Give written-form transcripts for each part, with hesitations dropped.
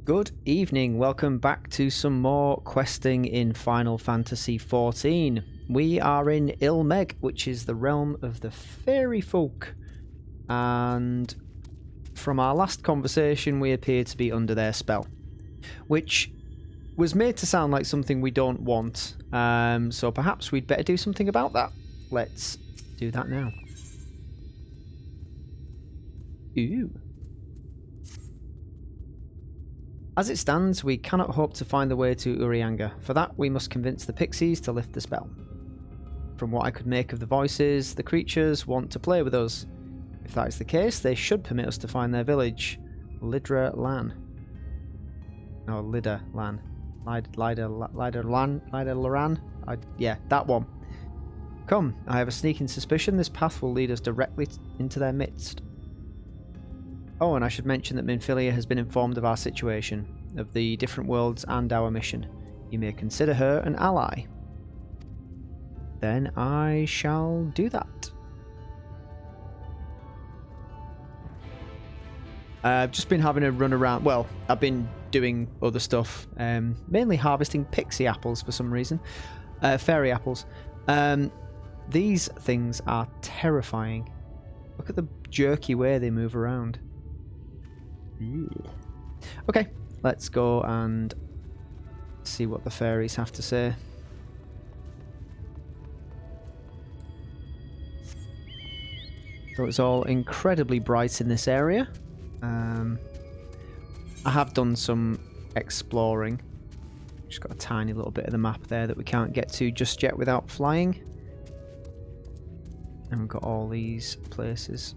Good evening, welcome back to some more questing in Final Fantasy XIV. We are in Il Mheg, which is the realm of the fairy folk. And from our last conversation, we appear to be under their spell, which was made to sound like something we don't want. So perhaps we'd better do something about that. Let's do that now. Ooh. As it stands, we cannot hope to find the way to Urianger. For that, we must convince the pixies to lift the spell. From what I could make of the voices, the creatures want to play with us. If that is the case, they should permit us to find their village, Lidra Lan. No, Lida Lan. Lida Loran? Yeah, that one. Come, I have a sneaking suspicion this path will lead us directly into their midst. Oh, and I should mention that Minfilia has been informed of our situation, of the different worlds and our mission. You may consider her an ally. Then I shall do that. I've just been having a run around. Well, I've been doing other stuff, mainly harvesting pixie apples for some reason. Fairy apples. These things are terrifying. Look at the jerky way they move around. Okay, let's go and see what the fairies have to say. So it's all incredibly bright in this area. I have done some exploring. Just got a tiny little bit of the map there that we can't get to just yet without flying. And we've got all these places.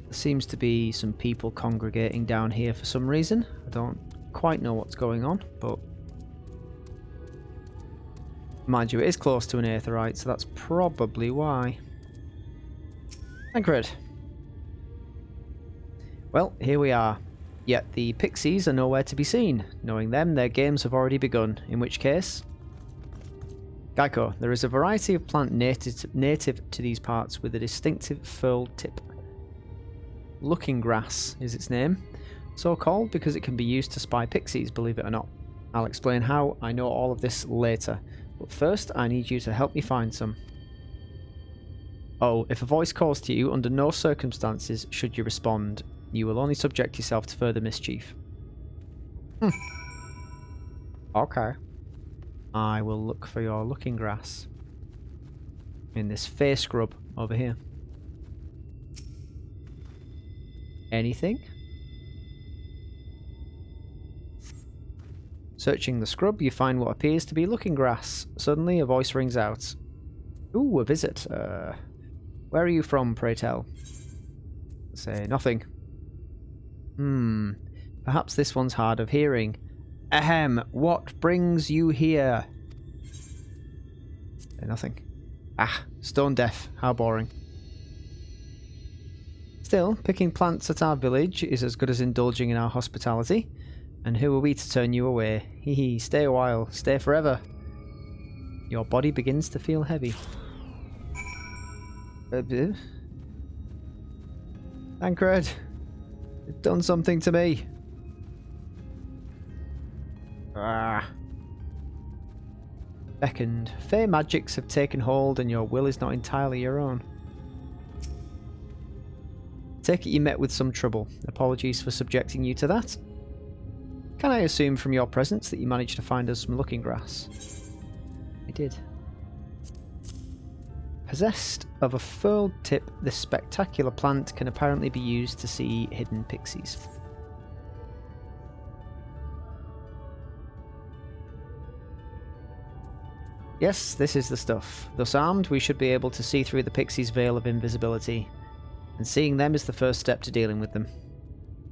There seems to be some people congregating down here for some reason. I don't quite know what's going on, but mind you, it is close to an aetherite, so that's probably why. Thancred. Well, here we are. Yet the pixies are nowhere to be seen. Knowing them, their games have already begun, in which case... Gaiko, there is a variety of plant native to these parts with a distinctive furled tip. Looking Grass is its name, so called because it can be used to spy pixies, believe it or not. I'll explain how. I know all of this later, but first I need you to help me find some. Oh, if a voice calls to you, under no circumstances should you respond. You will only subject yourself to further mischief. Okay. I will look for your Looking Grass in this Fae scrub over here. Anything? Searching the scrub, you find what appears to be Looking Grass. Suddenly, a voice rings out. Ooh, a visit. Where are you from, pray tell? Say nothing. Perhaps this one's hard of hearing. Ahem, what brings you here? Say nothing. Ah, stone deaf. How boring. Still, picking plants at our village is as good as indulging in our hospitality. And who are we to turn you away? Hehe, stay a while, stay forever. Your body begins to feel heavy. Thancred, you've done something to me. Beckoned. Fae magics have taken hold and your will is not entirely your own. Take it you met with some trouble. Apologies for subjecting you to that. Can I assume from your presence that you managed to find us some Looking Grass? I did. Possessed of a furled tip, this spectacular plant can apparently be used to see hidden pixies. Yes, this is the stuff. Thus armed, we should be able to see through the pixies' veil of invisibility. And seeing them is the first step to dealing with them.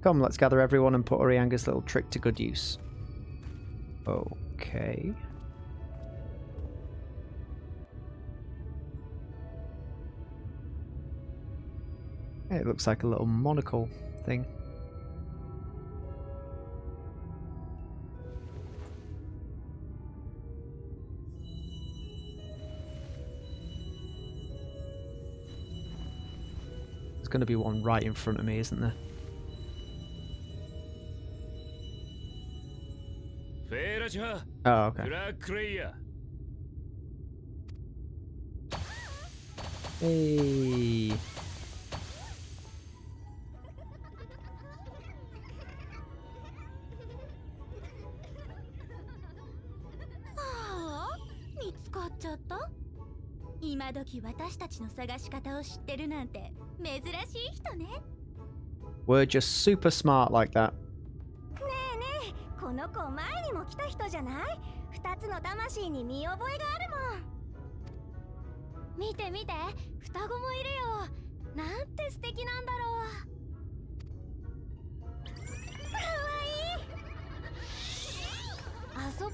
Come, let's gather everyone and put Urianger's little trick to good use. Okay. It looks like a little monocle thing. There's going to be one right in front of me, isn't there? Oh, okay. Hey. We're just super smart like that. この子前にも来た人じゃない？二つの魂に見覚えがあるもん。見て見て、双子もいるよ。なんて素敵なんだろう。かわいい。遊ぼう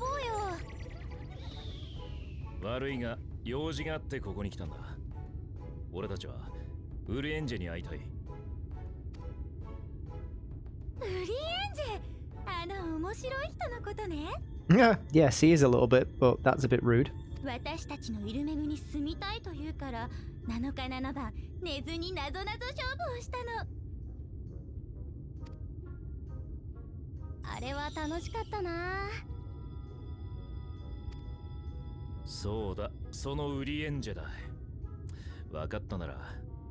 よ。悪いが用事があってここに来たんだ。俺たちはウリエンジェに会いたい。ウリエンジェ、あの面白い人のことね。Yes, he is a little bit, but that's a bit rude. 私たちのイルメグに住みたいというから7日7番寝ずになぞなぞ勝負をしたの。あれは楽しかったな。そうだ、そのウリエンジェだ。分かったなら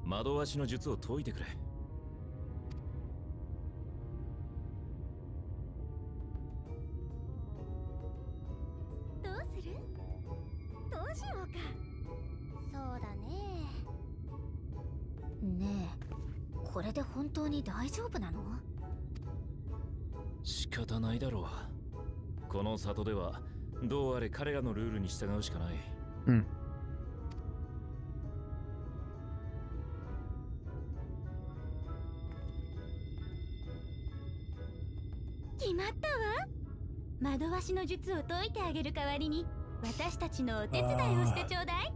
惑わしの術を解いてくれ。これで本当に大丈夫なの？仕方ないだろう。この里ではどうあれ彼らのルールに従うしかない。うん。決まったわ。惑わしの術を解いてあげる代わりに私たちのお手伝いをしてちょうだい。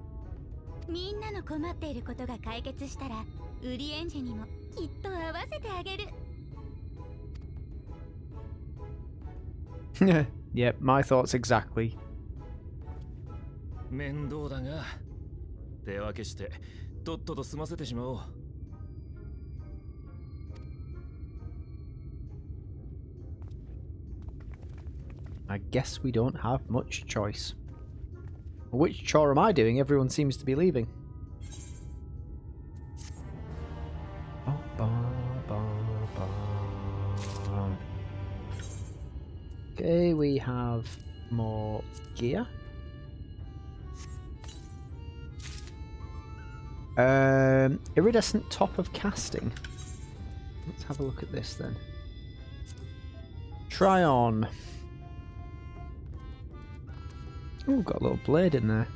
みんなの困っていることが解決したらウリエンジェにもきっと合わせてあげる。Yep, my thoughts exactly. 面倒だが手分けしてとっとと済ませてしまおう。I guess we don't have much choice. Which chore am I doing? Everyone seems to be leaving. Okay, we have more gear. Iridescent top of casting. Let's have a look at this then. Try on. Oh, got a little blade in there.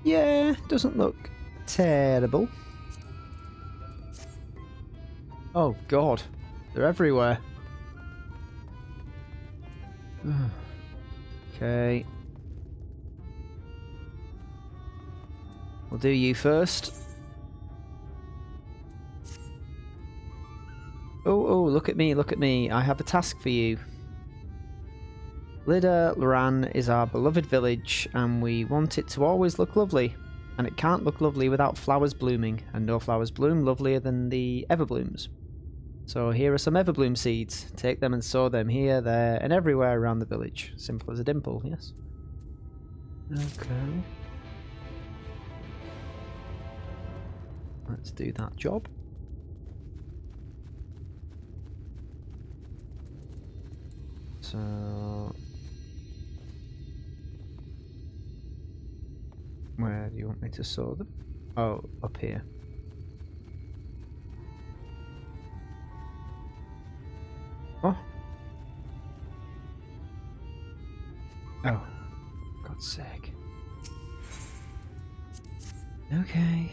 Yeah, doesn't look terrible. Oh god, they're everywhere. Okay. We'll do you first. Oh, look at me, look at me. I have a task for you. Lida Loran is our beloved village, and we want it to always look lovely. And it can't look lovely without flowers blooming, and no flowers bloom lovelier than the everblooms. So here are some everbloom seeds. Take them and sow them here, there, and everywhere around the village. Simple as a dimple, yes? Okay. Let's do that job. So... where do you want me to sow them? Oh, up here. Oh. Oh. God's sake. Okay.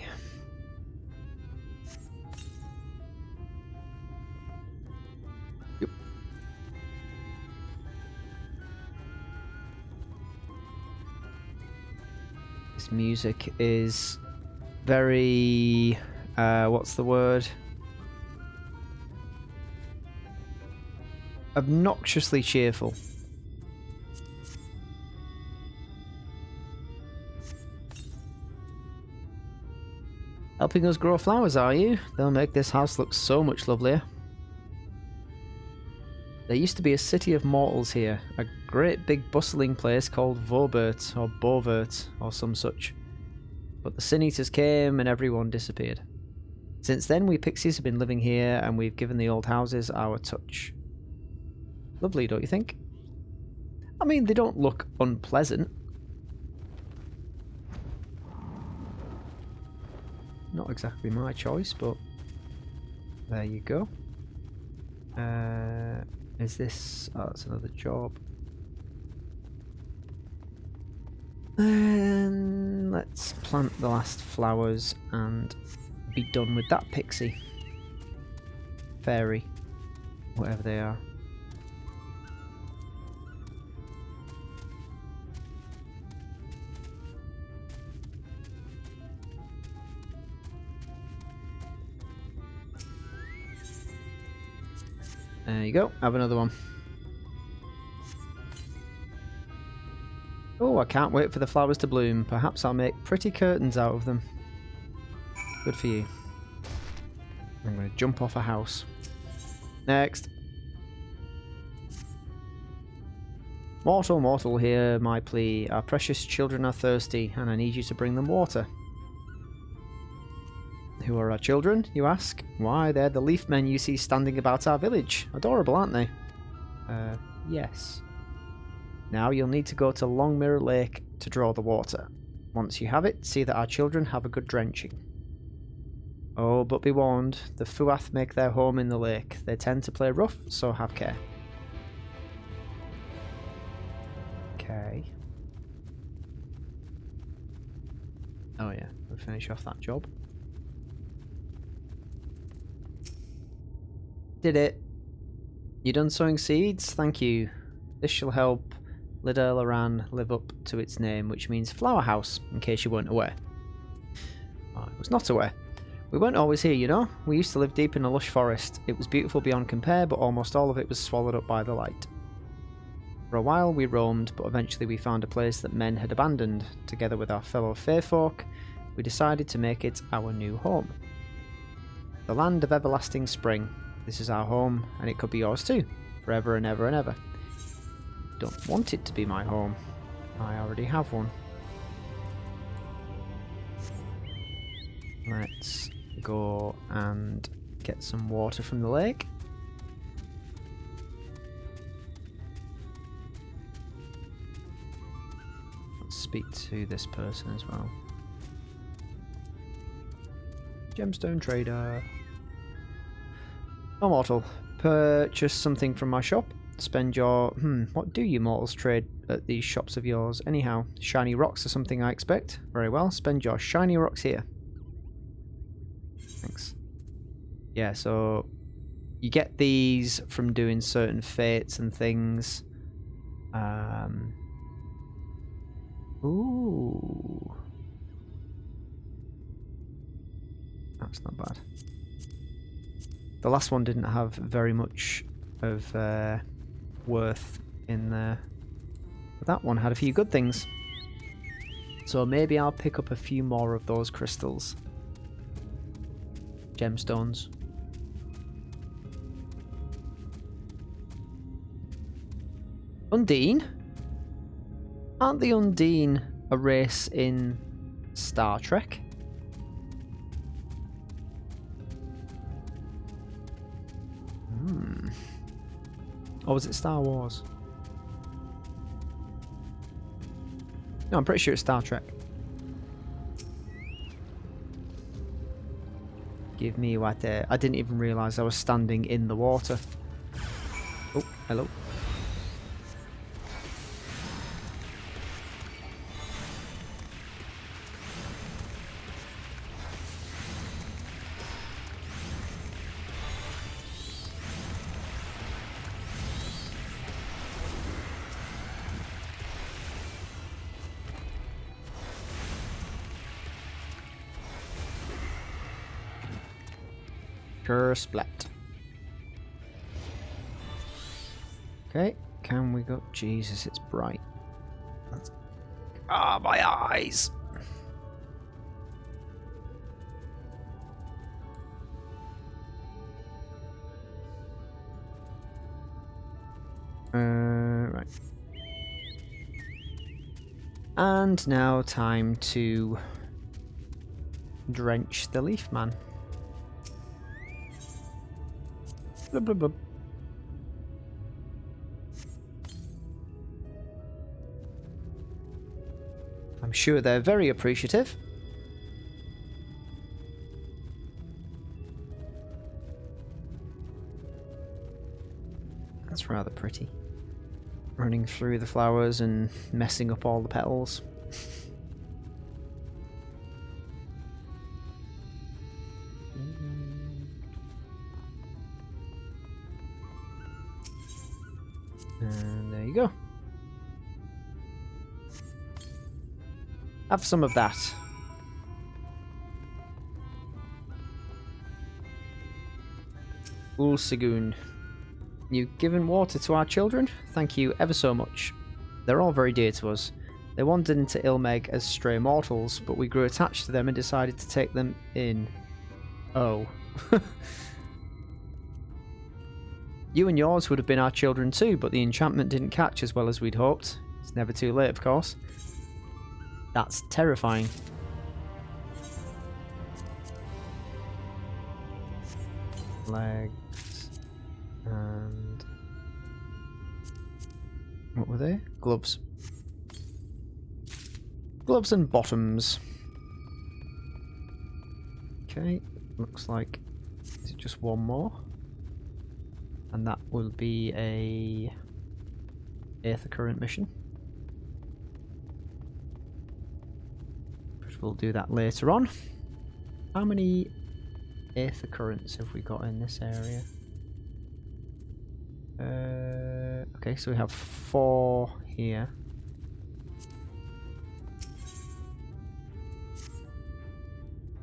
Yep. This music is very... what's the word? Obnoxiously cheerful. Helping us grow flowers, are you? They'll make this house look so much lovelier. There used to be a city of mortals here, a great big bustling place called Vobert or Bovert or some such. But the Sin Eaters came and everyone disappeared. Since then we pixies have been living here and we've given the old houses our touch. Lovely, don't you think? I mean, they don't look unpleasant. Not exactly my choice, but there you go. Is this... oh, that's another job. Then let's plant the last flowers and be done with that pixie. Fairy. Whatever they are. There you go, have another one. Oh, I can't wait for the flowers to bloom. Perhaps I'll make pretty curtains out of them. Good for you. I'm going to jump off a house. Next. Mortal, mortal, hear my plea. Our precious children are thirsty, and I need you to bring them water. Who are our children, you ask? Why, they're the leaf men you see standing about our village. Adorable, aren't they? Yes. Now you'll need to go to Long Mirror Lake to draw the water. Once you have it, see that our children have a good drenching. Oh, but be warned, the Fuath make their home in the lake. They tend to play rough, so have care. Okay. Oh yeah, we'll finish off that job. Did it. You done sowing seeds? Thank you. This shall help Lida Loran live up to its name, which means flower house, in case you weren't aware. I was not aware. We weren't always here, you know. We used to live deep in a lush forest. It was beautiful beyond compare, but almost all of it was swallowed up by the light. For a while we roamed, but eventually we found a place that men had abandoned. Together with our fellow Fae-folk, we decided to make it our new home. The land of everlasting spring. This is our home, and it could be yours too, forever and ever and ever. Don't want it to be my home. I already have one. Let's go and get some water from the lake. Let's speak to this person as well. Gemstone trader. Oh, mortal. Purchase something from my shop. Spend your... what do you mortals trade at these shops of yours? Anyhow, shiny rocks are something I expect. Very well, spend your shiny rocks here. Thanks. Yeah, so... you get these from doing certain fates and things. Ooh. That's not bad. The last one didn't have very much of worth in there. But that one had a few good things. So maybe I'll pick up a few more of those crystals. Gemstones. Undine? Aren't the Undine a race in Star Trek? Or was it Star Wars? No, I'm pretty sure it's Star Trek. Give me what I didn't even realise I was standing in the water. Oh, hello. Splat. Okay, can we go? Jesus, it's bright. Ah, my eyes. Right. And now time to drench the leaf man. Blub, blub, blub. I'm sure they're very appreciative. That's rather pretty. Running through the flowers and messing up all the petals. And there you go. Have some of that. Ulsigoon. You've given water to our children? Thank you ever so much. They're all very dear to us. They wandered into Il Mheg as stray mortals, but we grew attached to them and decided to take them in. Oh. You and yours would have been our children too, but the enchantment didn't catch as well as we'd hoped. It's never too late, of course. That's terrifying. Legs. And... what were they? Gloves. Gloves and bottoms. Okay, looks like... is it just one more? And that will be a... Eighth current mission. But we'll do that later on. How many Eighth occurrence have we got in this area? Okay, so we have 4 here.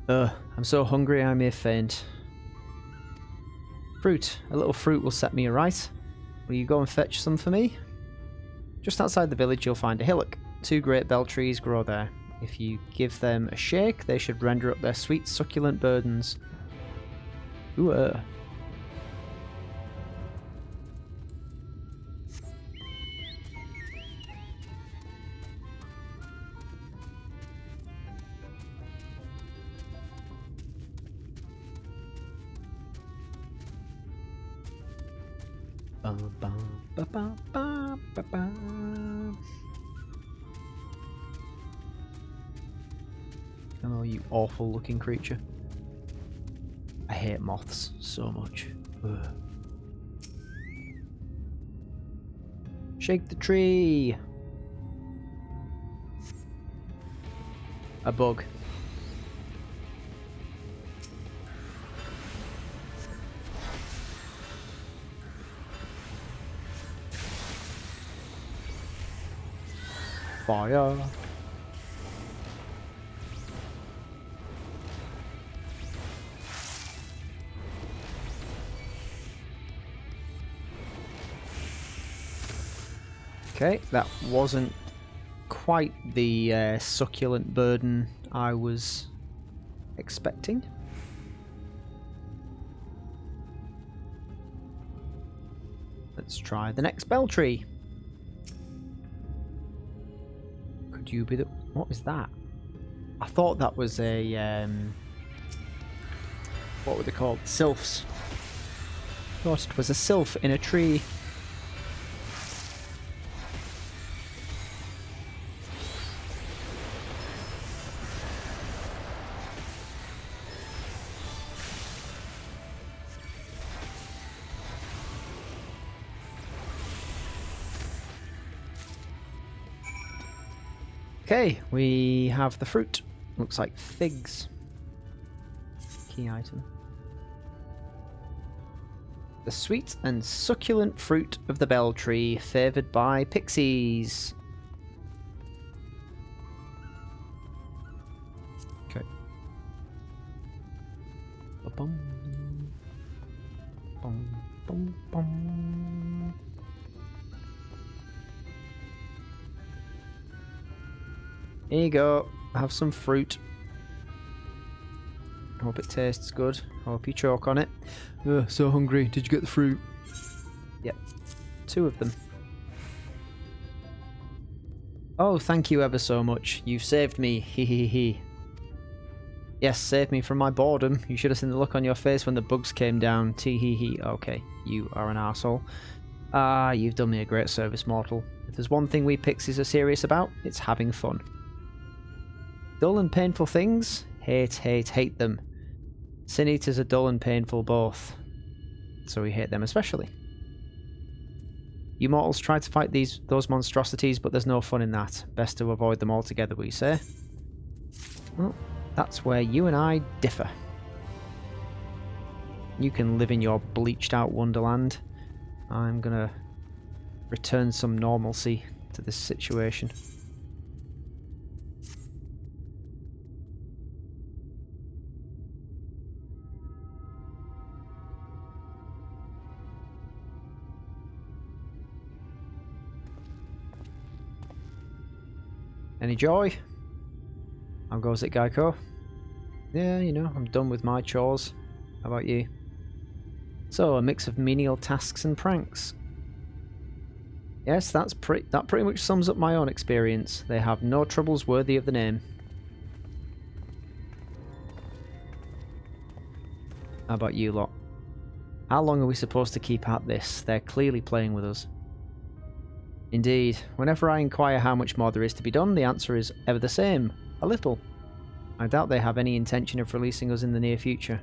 I'm so hungry I may faint. Fruit. A little fruit will set me aright. Will you go and fetch some for me? Just outside the village you'll find a hillock. 2 great bell trees grow there. If you give them a shake, they should render up their sweet, succulent burdens. Ooh, Oh, you awful looking creature. I hate moths so much. Ugh. Shake the tree! A bug. Fire! Okay, that wasn't quite the succulent burden I was expecting. Let's try the next bell tree. Could you be the... what is that? I thought that was a... what were they called? Sylphs. I thought it was a sylph in a tree. Okay, we have the fruit. Looks like figs. Key item. The sweet and succulent fruit of the bell tree, favoured by pixies. Okay. Ba-bum. Bum, bum, bum. Here you go. Have some fruit. Hope it tastes good. Hope you choke on it. So hungry. Did you get the fruit? Yep. 2 of them. Oh, thank you ever so much. You've saved me. Hee hee hee. Yes, saved me from my boredom. You should have seen the look on your face when the bugs came down. Tee hee hee. Okay, you are an arsehole. Ah, you've done me a great service, mortal. If there's one thing we pixies are serious about, it's having fun. Dull and painful things? Hate, hate, hate them. Sin Eaters are dull and painful both. So we hate them especially. You mortals try to fight those monstrosities, but there's no fun in that. Best to avoid them altogether, we say. Well, that's where you and I differ. You can live in your bleached out wonderland. I'm gonna return some normalcy to this situation. Any joy? How goes it, Gaiko? Yeah, you know, I'm done with my chores. How about you? So, a mix of menial tasks and pranks. Yes, that pretty much sums up my own experience. They have no troubles worthy of the name. How about you lot? How long are we supposed to keep at this? They're clearly playing with us. Indeed, whenever I inquire how much more there is to be done, the answer is ever the same. A little. I doubt they have any intention of releasing us in the near future.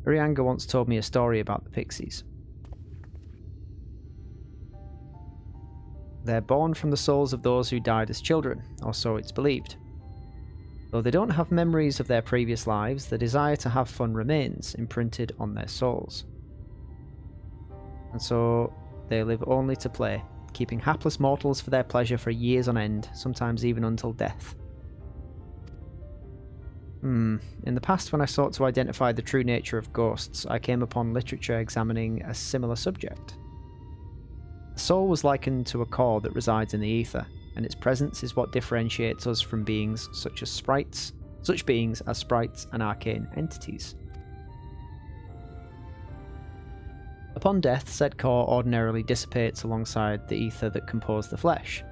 Urianger once told me a story about the pixies. They're born from the souls of those who died as children, or so it's believed. Though they don't have memories of their previous lives, the desire to have fun remains imprinted on their souls. And so they live only to play, keeping hapless mortals for their pleasure for years on end, sometimes even until death. In the past, when I sought to identify the true nature of ghosts, I came upon literature examining a similar subject. The soul was likened to a core that resides in the ether, and its presence is what differentiates us from beings such beings as sprites and arcane entities. Upon death, said core ordinarily dissipates alongside the ether that compose the flesh.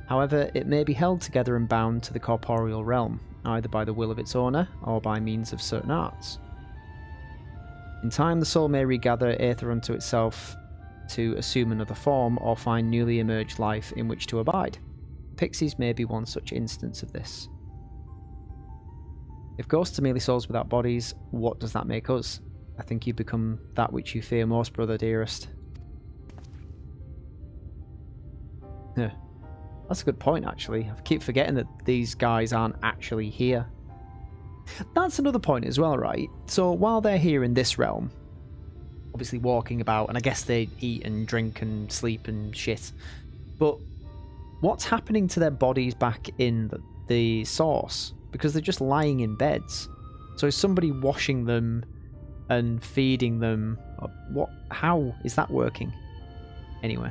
However, it may be held together and bound to the corporeal realm, either by the will of its owner or by means of certain arts. In time, the soul may regather aether unto itself to assume another form or find newly emerged life in which to abide. Pixies may be one such instance of this. If ghosts are merely souls without bodies, what does that make us? I think you become that which you fear most, brother dearest. Yeah. That's a good point, actually. I keep forgetting that these guys aren't actually here. That's another point as well, right? So while they're here in this realm, obviously walking about, and I guess they eat and drink and sleep and shit, but what's happening to their bodies back in the source? Because they're just lying in beds. So is somebody washing them and feeding them? How is that working? Anyway.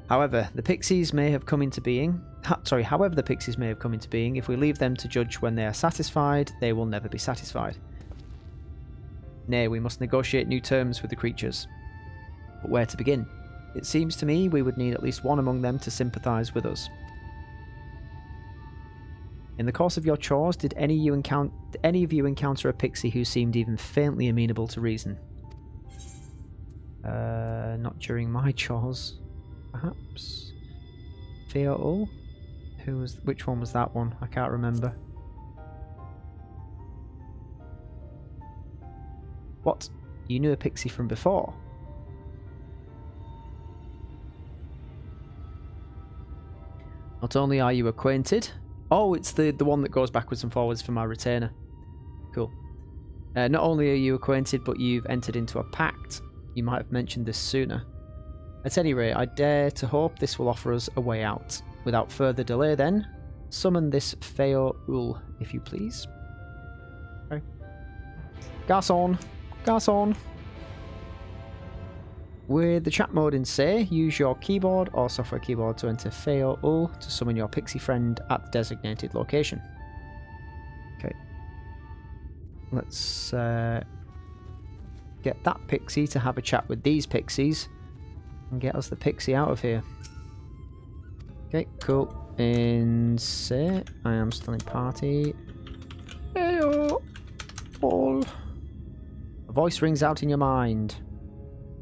However, the pixies may have come into being. However the pixies may have come into being, if we leave them to judge when they are satisfied, they will never be satisfied. Nay, we must negotiate new terms with the creatures. But where to begin? It seems to me we would need at least one among them to sympathise with us. In the course of your chores, did any of you encounter a pixie who seemed even faintly amenable to reason? Not during my chores. Perhaps. Fae-folks? Which one was that one? I can't remember. What? You knew a pixie from before? Not only are you acquainted... Oh, it's the one that goes backwards and forwards for my retainer. Cool. Not only are you acquainted, but you've entered into a pact. You might have mentioned this sooner. At any rate, I dare to hope this will offer us a way out. Without further delay then, summon this Fae-folks, if you please. Okay. Garçon! Garçon! With the chat mode in say, use your keyboard or software keyboard to enter Fae-folks to summon your pixie friend at the designated location. Okay. Let's get that pixie to have a chat with these pixies and get us the pixie out of here. Okay, cool. Insert. I am still in party. Heyo! Paul. A voice rings out in your mind.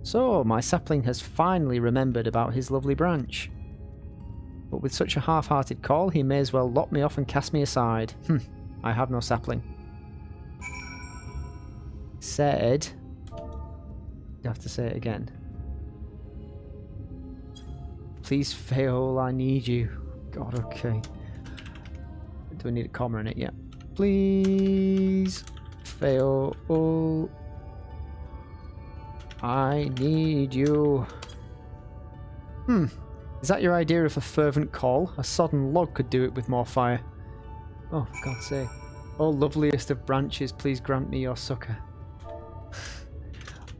So, my sapling has finally remembered about his lovely branch. But with such a half-hearted call, he may as well lock me off and cast me aside. I have no sapling. Said... You have to say it again. Please fail, I need you. God, okay. Do we need a comma in it yet? Please fail. I need you. Is that your idea of a fervent call? A sodden log could do it with more fire. Oh, for God's sake. Oh, loveliest of branches, please grant me your succor.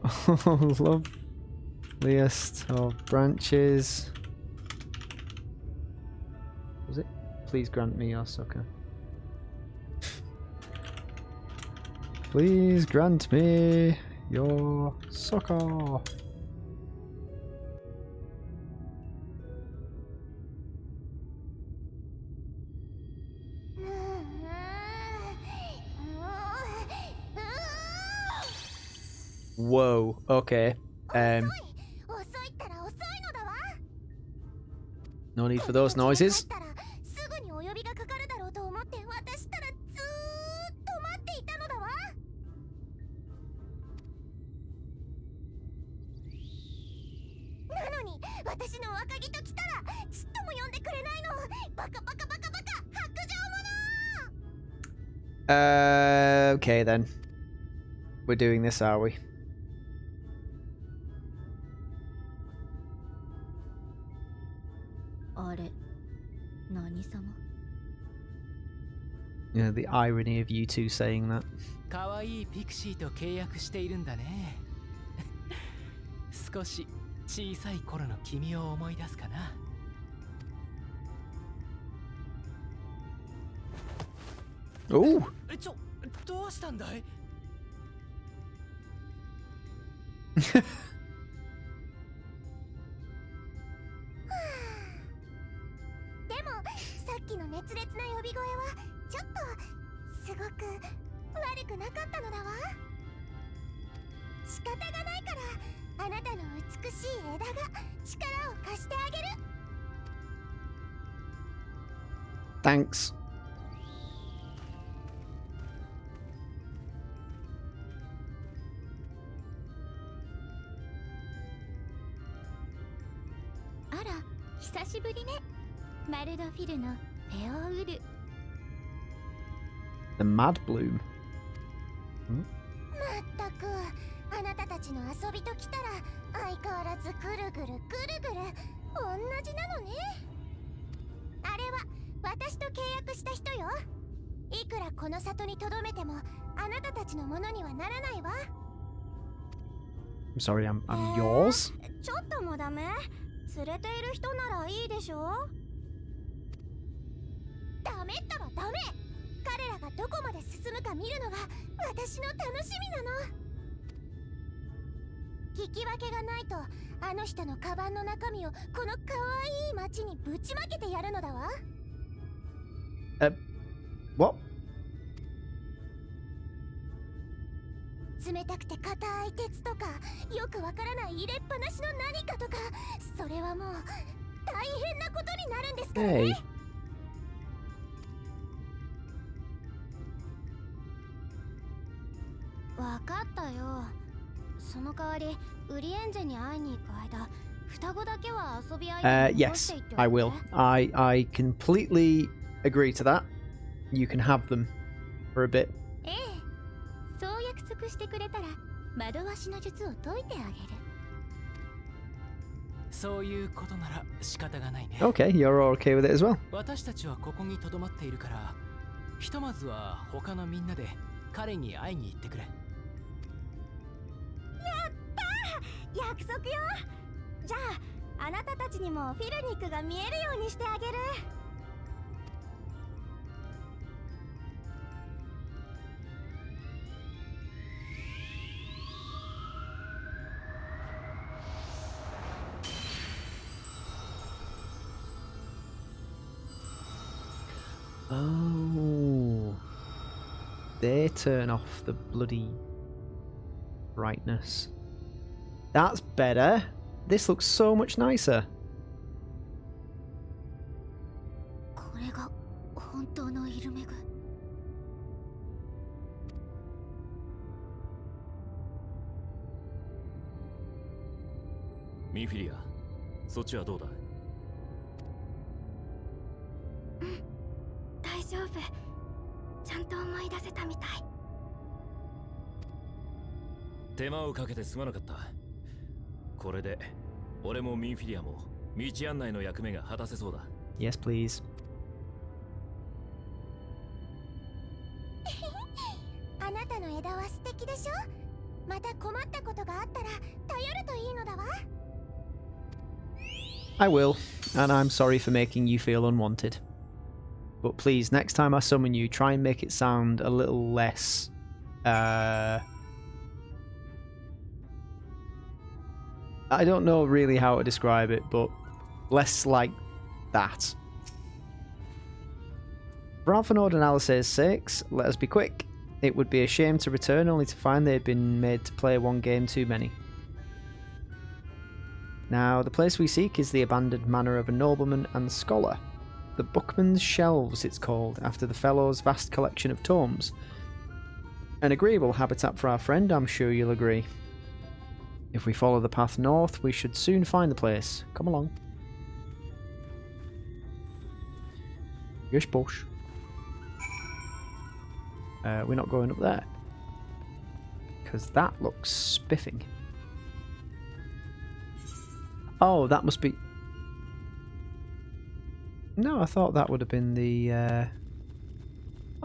Oh, loveliest of branches. Was it? Please grant me your succor. Please grant me your succor. Whoa, okay. No need for those noises. Okay then. We're doing this, are we? Yeah, the irony of you two saying that. 可愛いピクシーと契約しているんだね。少し小さい頃の君を思い出すかな。おお。どうしたんだい？でもさっきの熱烈な呼び声はちょっとすごく悪くなかったのだわ。仕方がないからあなたの美しい枝が力を貸してあげる。Thanks. Ara, 久しぶりね。マルドフィルのフェオウル。The Mad Bloom. まったく、あなたたちの遊びときたら相変わらずぐるぐるぐるぐる同じなのね。あれは私と契約した人よ。いくらこの里に留めてもあなたたちのものにはならないわ。I'm sorry, I'm yours? ちょっともダメ？連れている人ならいいでしょ。ダメったらダメ。彼らがどこまで進むか見るのが私の楽しみなの。聞き分けがないとあの人のカバンの中身をこの可愛い町にぶちまけてやるのだわ。What? 冷たくて硬い鉄とかよくわからない入れっぱなしの何かとか、それはもう大変なことになるんですからね。Hey. わかったよ。その代わりウリエンジェに会いに行く間、双子だけは遊び相手に残していっておいて。Yes, I will. I completely agree to that. You can have them for a bit. ええ、そう約束してくれたら惑わしの術を解いてあげる。そういうことなら仕方がないね。Okay, you're all okay with it as well. 私たちはここに留まっているから、ひとまずは他のみんなで彼に会いに行ってくれ。約束よ。じゃああなたたちにもフィルニックが見えるようにしてあげる。Oh. They turn off the bloody brightness. That's better. This looks so much nicer. これが本当のイルメグ。ミンフィリア、そっちはどうだ？大丈夫。ちゃんと思い出せたみたい。手間をかけてすまなかった。これで俺もミンフィリアも道案内の役目が果たせそうだ。Yes, please. あなたの枝は素敵でしょ。また困ったことがあったら頼るといいのだわ。I will, and I'm sorry for making you feel unwanted. But please, next time I summon you, try and make it sound a little less... I don't know really how to describe it, but less like that. For Alpha Node analysis 6, let us be quick. It would be a shame to return only to find they'd been made to play one game too many. Now, the place we seek is the abandoned manor of a nobleman and scholar. The Bookman's Shelves, it's called, after the fellow's vast collection of tomes. An agreeable habitat for our friend, I'm sure you'll agree. If we follow the path north, we should soon find the place. Come along. Yes, boss. We're not going up there. Because that looks spiffing. Oh, that must be... No, I thought that would have been the... Have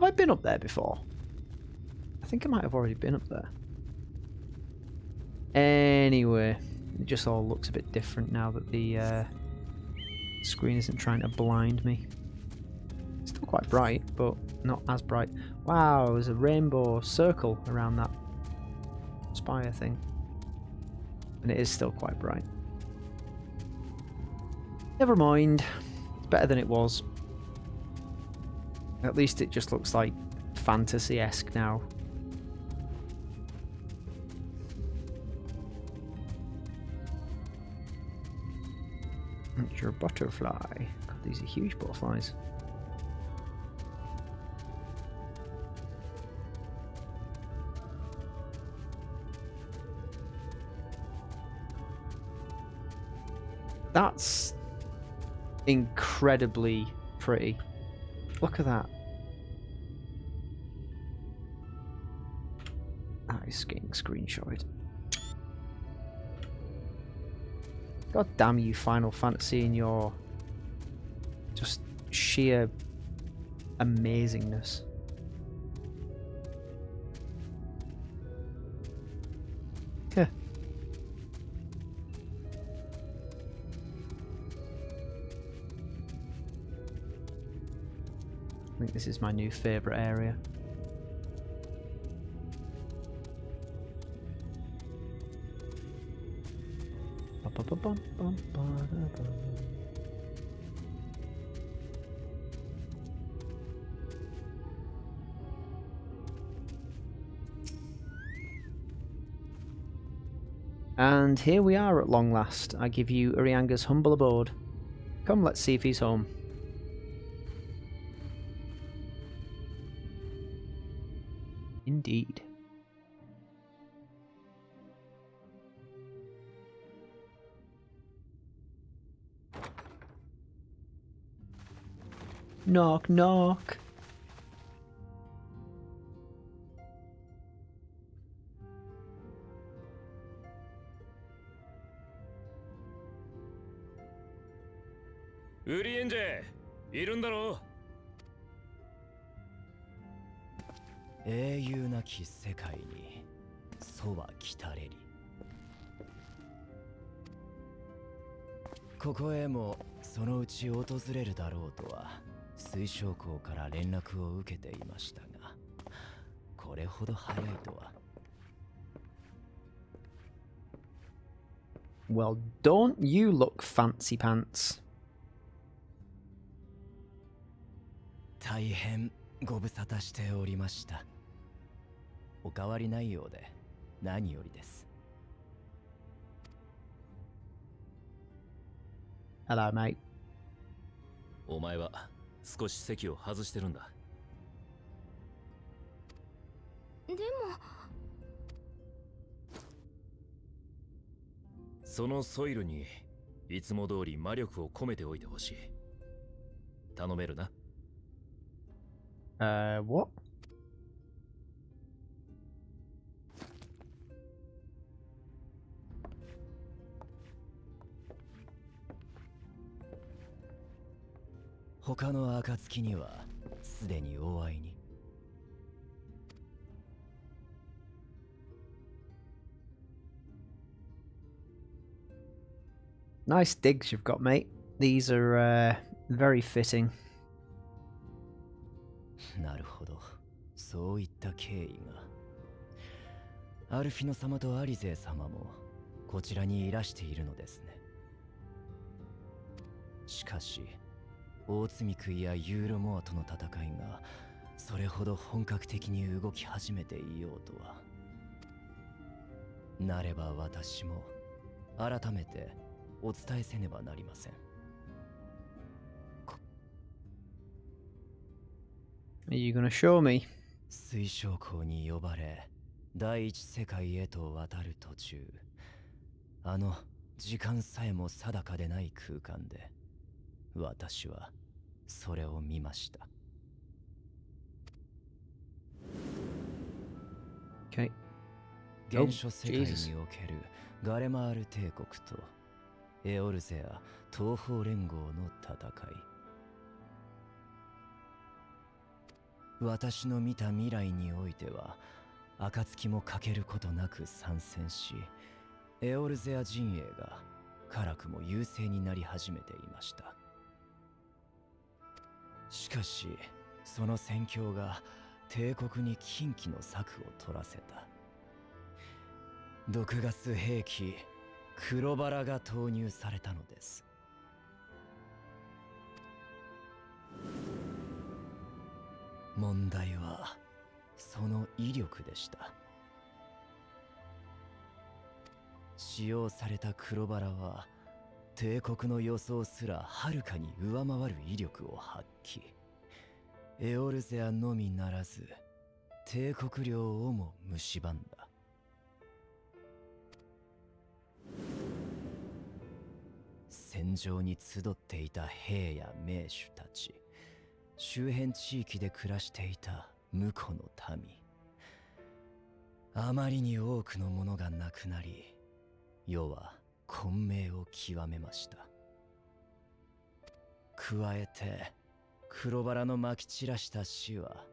I been up there before? I think I might have already been up there. Anyway, it just all looks a bit different now that the screen isn't trying to blind me. It's still quite bright, but not as bright. Wow, there's a rainbow circle around that spire thing. And it is still quite bright. Never mind. It's better than it was. At least it just looks like fantasy-esque now. It's your butterfly. God, these are huge butterflies. That's incredibly pretty. Look at that. That is getting screenshotted. God damn you, Final Fantasy, and your just sheer amazingness. Heh. I think this is my new favourite area. And here we are at long last. I give you Urianger's humble abode. Come, let's see if he's home. Indeed. Knock, knock. Urianger, いるんだろう。英雄なき世界にそは来たれり。ここへもそのうち訪れるだろうとは水晶港から連絡を受けていましたが、これほど早いとは。Well, don't you look fancy pants. 大変ご無沙汰しておりました。お変わりないようで何よりです。Hello, mate. お前は少し席を外してるんだ。でもそのソイルにいつも通り魔力を込めておいてほしい。頼めるな。What? 他の暁にはすでにお会いに。Nice digs you've got, mate. These are very fitting. なるほど、そういった経緯が。アルフィノ様とアリゼ様もこちらにいらしているのですね。しかし大積食いやユーロモアとの戦いがそれほど本格的に動き始めていようとは。なれば私も改めてお伝えせねばなりません。Are you gonna show me? 水晶港に呼ばれ第一世界へと渡る途中、あの時間さえも定かでない空間で私はそれを見ました。Okay. 原初世界におけるガレマール帝国とエオルゼア東方連合の戦い。私の見た未来においては暁も欠けることなく参戦し、エオルゼア陣営が辛くも優勢になり始めていました。しかしその戦況が帝国に禁忌の策を取らせた。毒ガス兵器黒バラが投入されたのです。問題はその威力でした。使用された黒バラは帝国の予想すらはるかに上回る威力を発揮。エオルゼアのみならず帝国領をも蝕んだ。戦場に集っていた兵や名手たち、周辺地域で暮らしていた婿の民、あまりに多くのものがなくなり、世は混迷を極めました。加えて黒バラのまき散らした死は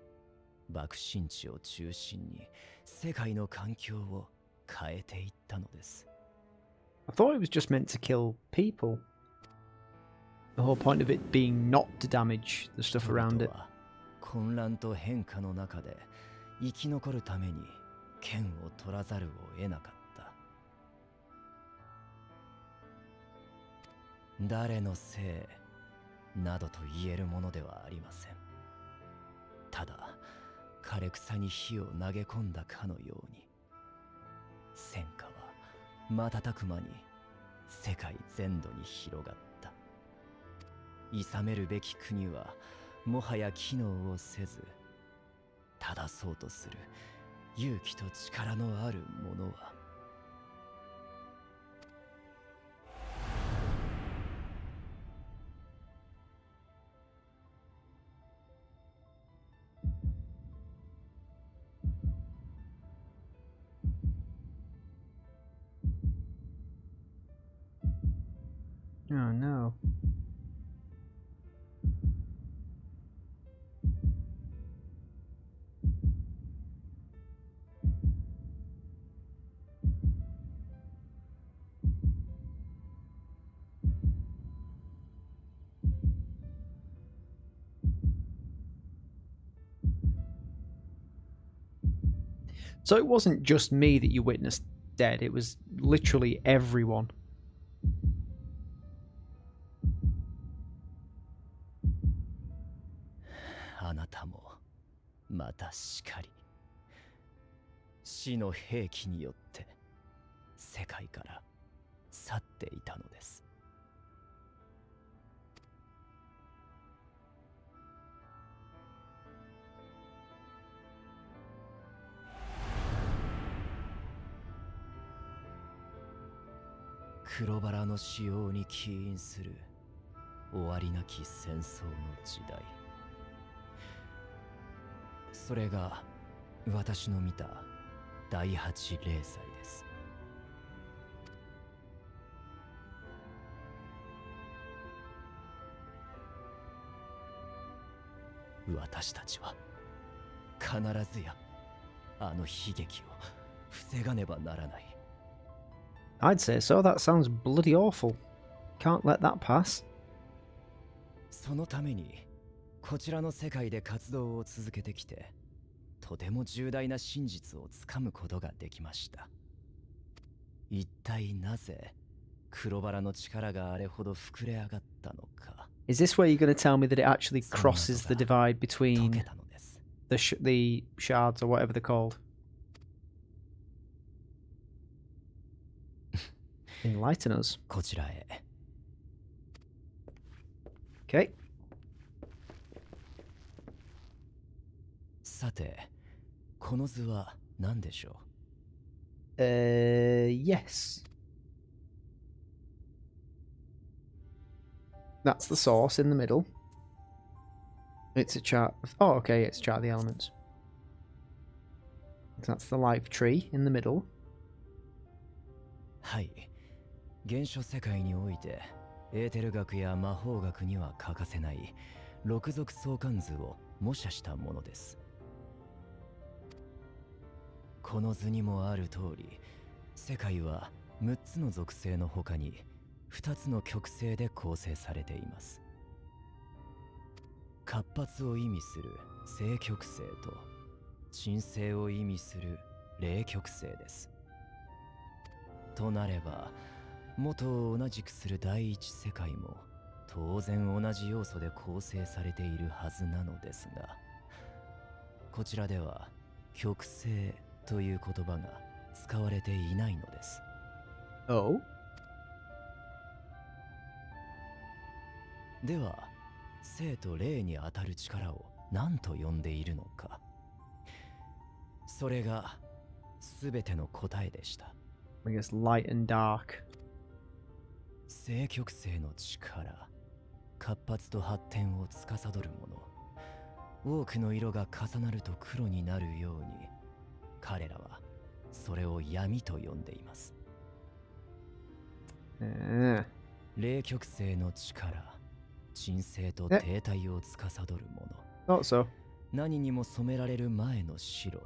爆心地を中心に世界の環境を変えていったのです。I thought it was just meant to kill people. The whole point of it being not to damage the stuff around it. 混乱と変化の中で生き残るために剣を取らざるを得なかった。誰のせいなどと言えるものではありません。ただ枯れ草に火を投げ込んだかのように、戦火は瞬く間に世界全土に広がった。諌めるべき国はもはや機能をせず、正そうとする勇気と力のある者はOh no. So it wasn't just me that you witnessed dead, it was literally everyone. あなたもまたしかり、死の兵器によって世界から去っていたのです。黒バラの使用に起因する終わりなき戦争の時代、それが私の見た第8零祭です。私たちは必ずやあの悲劇を防がねばならない。I'd say so. That sounds bloody awful. Can't let that pass. そのためにこちらの世界で活動を続けてきて、とても重大な真実をつかむことができました。一体なぜ黒バラの力があれほど膨れ上がったのか。Is this where you're going to tell me that it actually crosses the divide between the shards or whatever they're called? Enlighten us. こちらへ。Okay. さて、この図は何でしょう？ Yes. That's the source in the middle. It's a chart of... Oh, okay, it's a chart of the elements. That's the life tree in the middle. はい。原初世界において、エーテル学や魔法学には欠かせない六属相関図を模写したものです。この図にもある通り、世界は6つの属性の他に2つの極性で構成されています。活発を意味する正極性と鎮静を意味する冷極性です。となれば、元を同じくする第一世界も当然同じ要素で構成されているはずなのですが、こちらでは極性という言葉が使われていないのです。Oh? では、生と霊にあたる力を何と呼んでいるのか。それが全ての答えでした。I guess light and dark. 正極性の力、活発と発展を司るもの。多くの色が重なると黒になるように、彼らはそれを闇と呼んでいます。冷極性の力、鎮静と停滞を司るもの。So. 何にも染められる前の白、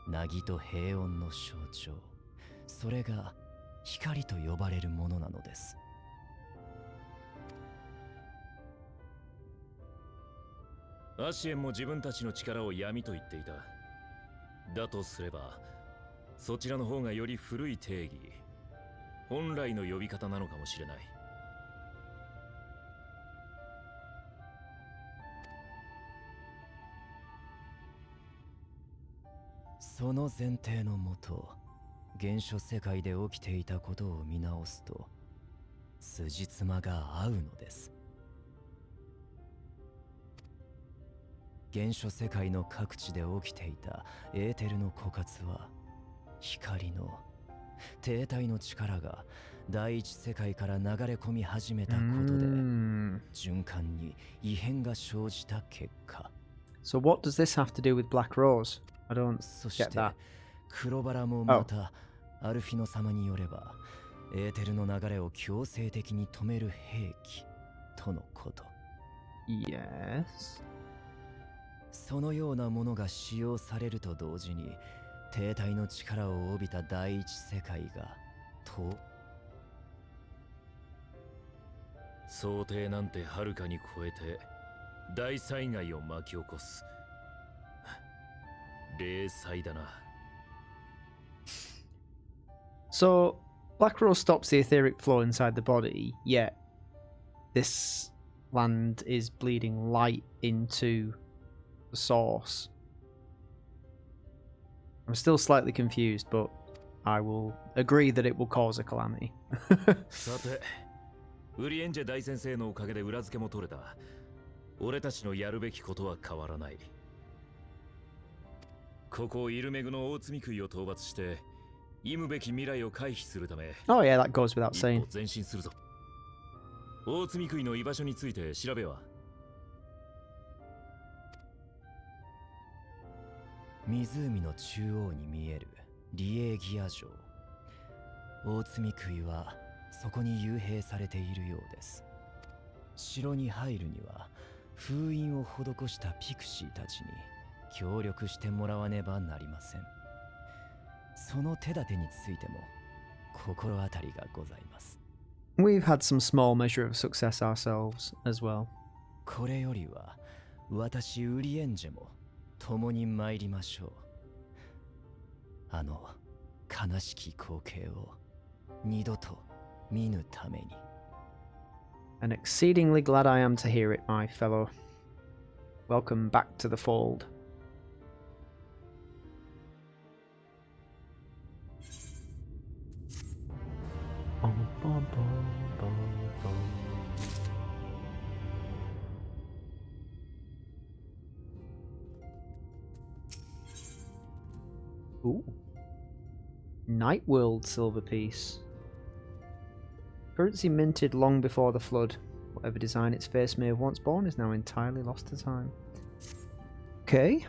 凪と平穏の象徴。それが光と呼ばれるものなのです。アシエンも自分たちの力を闇と言っていた。だとすれば、そちらの方がより古い定義、本来の呼び方なのかもしれない。その前提のもと、原初世界で起きていたことを見直すと、辻褄が合うのです。原初世界の各地で起きていたエーテルの枯渇は、光の停滞の力が第一世界から流れ込み始めたことで、循環に異変が生じた結果。So what does this have to do with Black Rose? I don't そし get て that. 黒バラもまたアルフィノ様によれば、エーテルの流れを強制的に止める兵器とのこと。Yes. そのようなものが使用されると同時に、停滞の力を帯びた第一世界が想定なんてはるかに超えて大災害を巻き起こす。霊災だな。So, Black Rose stops the etheric flow inside the body, yet this land is bleeding light into the source. I'm still slightly confused, but I will agree that it will cause a calamity. さて、ウリエンジェ大先生のおかげで裏付けも取れた。俺たちのやるべきことは変わらない。ここイルメグの大積み杭を討伐して、忌むべき未来を回避するため、 Oh yeah, that goes without 一 saying. 歩前進するぞ。大積み杭の居場所について調べは。湖の中央に見えるリエーギア城。大積み杭はそこに幽閉されているようです。城に入るには封印を施したピクシーたちに協力してもらわねばなりません。その手立てについても心当たりがございます。We've had some small measure of success ourselves as well. これよりは私ウリエンジェも共に参りましょう。あの悲しき光景を二度と見ぬために。And exceedingly glad I am to hear it, my fellow. Welcome back to the fold. Ooh. Night World silver piece. Currency minted long before the flood. Whatever design its face may have once borne is now entirely lost to time. Okay.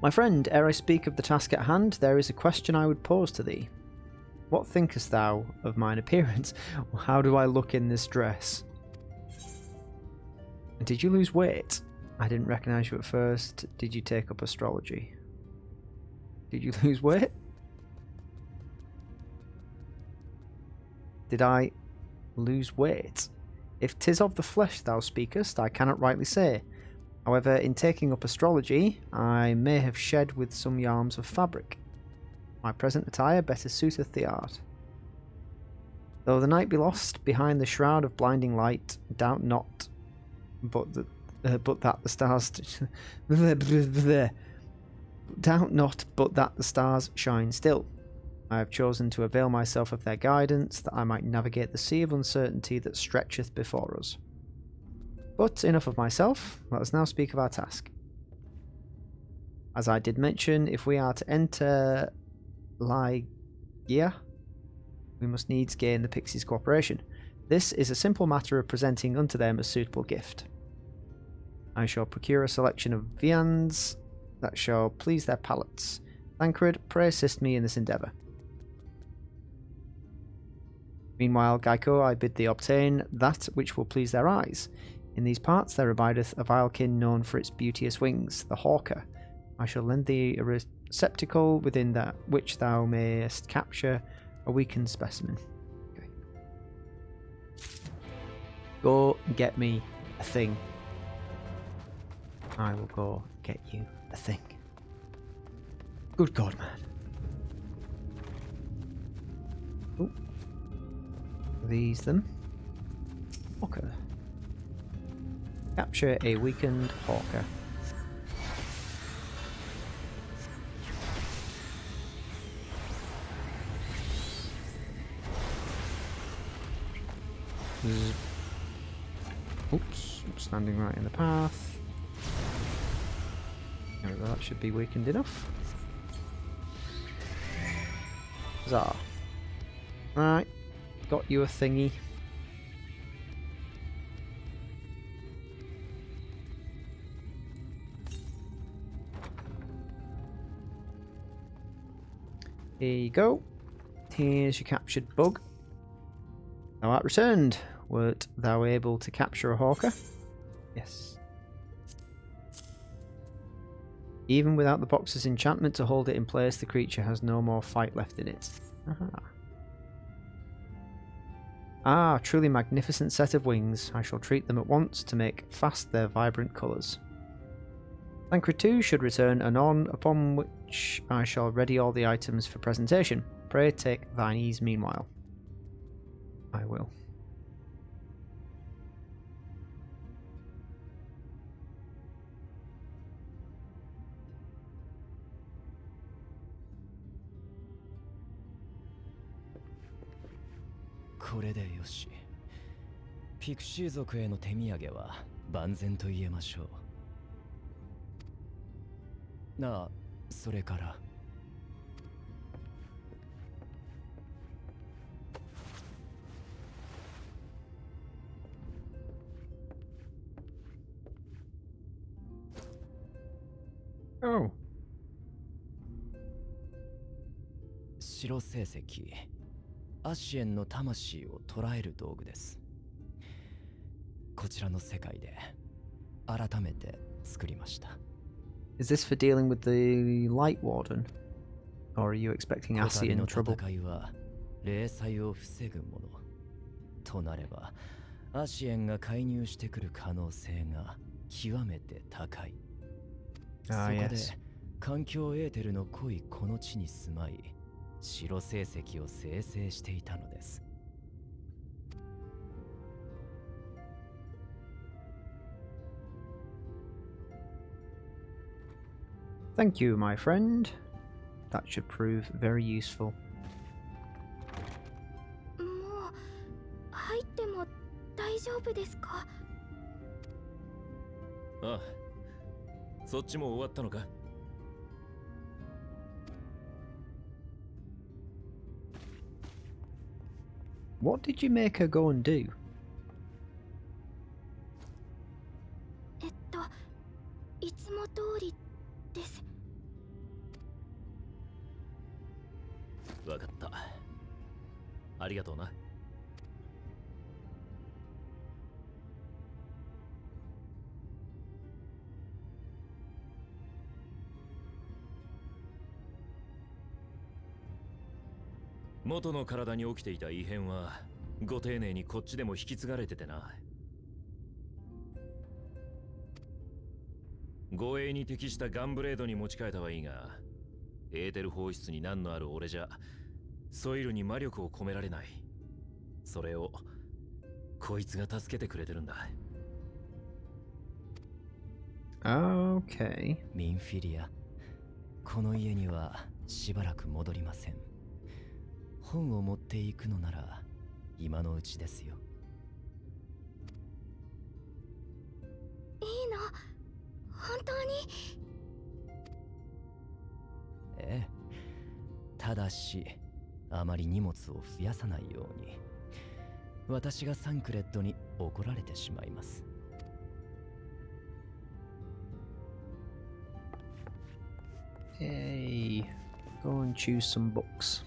My friend, ere I speak of the task at hand, there is a question I would pose to thee. What thinkest thou of mine appearance? How do I look in this dress? Did you lose weight? I didn't recognise you at first. Did you take up astrology? Did you lose weight? Did I lose weight? If 'tis of the flesh thou speakest, I cannot rightly say. However, in taking up astrology, I may have shed with some yarns of fabric. My present attire better suiteth the art. Though the night be lost behind the shroud of blinding light, doubt not, but that the stars doubt not, but that the stars shine still. I have chosen to avail myself of their guidance, that I might navigate the sea of uncertainty that stretcheth before us. But enough of myself, let us now speak of our task. As I did mention, if we are to enter Lygia, we must needs gain the Pixies' cooperation. This is a simple matter of presenting unto them a suitable gift. I shall procure a selection of viands that shall please their palates. Thancred, pray assist me in this endeavour. Meanwhile, Gaiko, I bid thee obtain that which will please their eyes. In these parts there abideth a vile kin known for its beauteous wings, the hawker. I shall lend thee a receptacle within that which thou mayest capture a weakened specimen. Okay. Go get me a thing. I will go get you a thing. Good God, man. Ooh. These them. Hawker. Capture a weakened hawker. Oops, standing right in the path. There we go, that should be weakened enough. Huzzah. Right, got you a thingy. Here you go. Here's your captured bug. Thou art returned. Wert thou able to capture a hawker? Yes. Even without the box's enchantment to hold it in place, the creature has no more fight left in it. Aha. Ah, truly magnificent set of wings. I shall treat them at once to make fast their vibrant colours. Thancred too should return anon, upon which I shall ready all the items for presentation. Pray take thine ease meanwhile. I will. これでよし。ピクシー族への手土産は万全と言えましょう。なあ、それから。Oh. 白成績、アシエンの魂を捉える道具です。こちらの世界で改めて作りました。Is this for dealing with the Light Warden? Or are you expecting こ Assi たび in の trouble? 戦いは零細を防ぐものとなれば、アシエンが介入してくる可能性が極めて高い。そこ Ah, で yes. 環境エーテルの濃いこの地に住まい、白成績を生成していたのです。Thank you, my friend. That should prove very useful. もう入っても大丈夫ですか？ああ、そっちも終わったのか？ What did you make her go and do? いつも通りです。わかった。ありがとうな。元の体に起きていた異変はご丁寧にこっちでも引き継がれててな。護衛に適したガンブレードに持ち替えたはいいが、エーテル放出に難のある俺じゃソイルに魔力を込められない。それをこいつが助けてくれてるんだ。 Okay. ミンフィリア、この家にはしばらく戻りません。本を持っていくのなら今のうちですよ。いいの？本当に？ええ。ただし、あまり荷物を増やさないように。私がサンクレッドに怒られてしまいます。Hey, go and choose some books.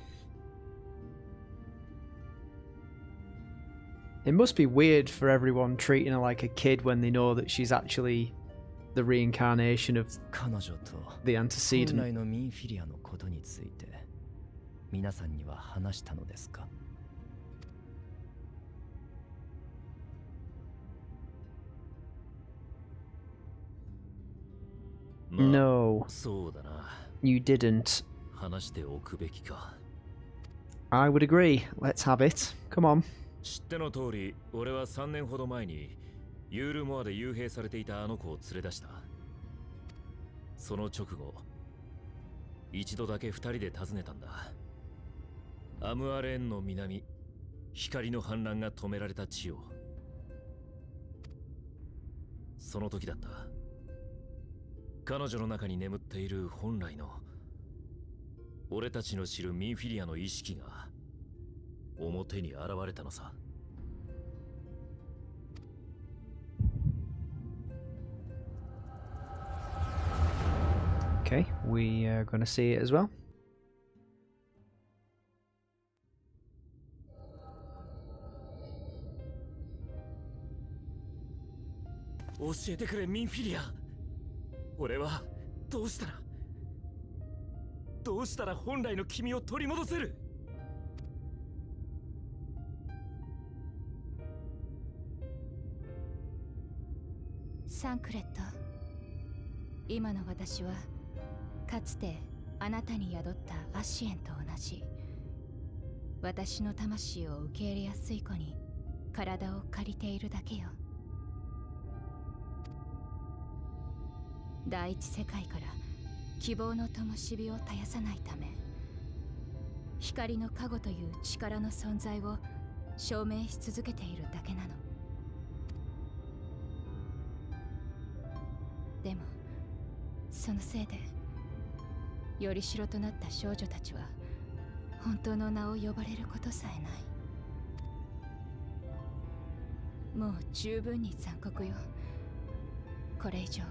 It must be weird for everyone treating her like a kid when they know that she's actually the reincarnation of 彼女と the 本 antecedent. 来のミンフィリアのことについて皆さんには話したのですか？No, そうだな。 you didn't. 話しておくべきか。 I would agree. Let's have it. Come on. 知っての通り、俺は3年ほど前にユールモアで幽閉されていたあの子を連れ出した。その直後、一度だけ2人で訪ねたんだ。アムアレーンの南、光の氾濫が止められた地を。その時だった。彼女の中に眠っている本来の俺たちの知るミンフィリアの意識が表に現れたのさ。Okay, we are going to see it as well. 教えてくれミンフィリア。俺はどうしたら本来の君を取り戻せる？サンクレット、今の私はかつてあなたに宿ったアシエンと同じ、私の魂を受け入れやすい子に体を借りているだけよ。第一世界から希望の灯火を絶やさないため、光の加護という力の存在を証明し続けているだけなの。でもそのせいでよりしろとなった少女たちは本当の名を呼ばれることさえない。もう十分に残酷よ。これ以上は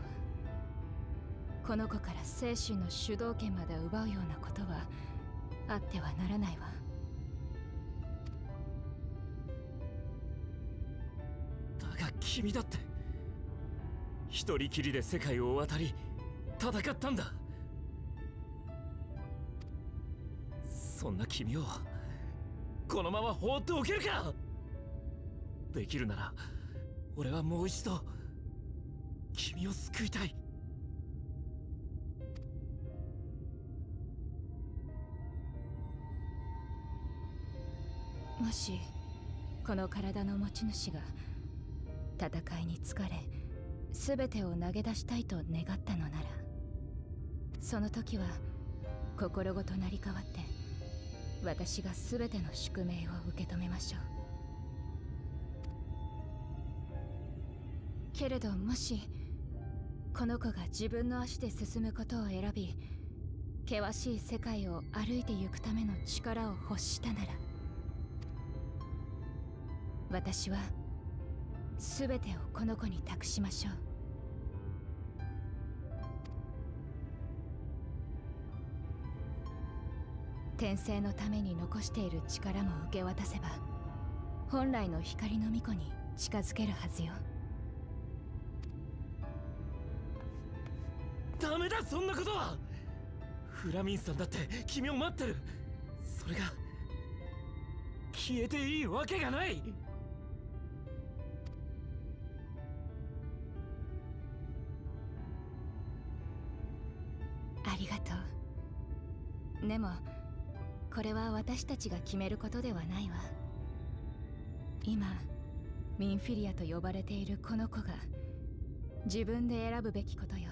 この子から精神の主導権まで奪うようなことはあってはならないわ。だが君だって一人きりで世界を渡り戦ったんだ。そんな君をこのまま放っておけるか。できるなら俺はもう一度君を救いたい。もしこの体の持ち主が戦いに疲れ全てを投げ出したいと願ったのなら、その時は心ごと成り代わって私が全ての宿命を受け止めましょう。けれどもしこの子が自分の足で進むことを選び険しい世界を歩いてゆくための力を欲したなら、私は全てをこの子に託しましょう。転生のために残している力も受け渡せば本来の光の巫女に近づけるはずよ。ダメだ、そんなことは。フラミンさんだって君を待ってる。それが消えていいわけがない。ありがとう。でもこれは私たちが決めることではないわ。今ミンフィリアと呼ばれているこの子が自分で選ぶべきことよ。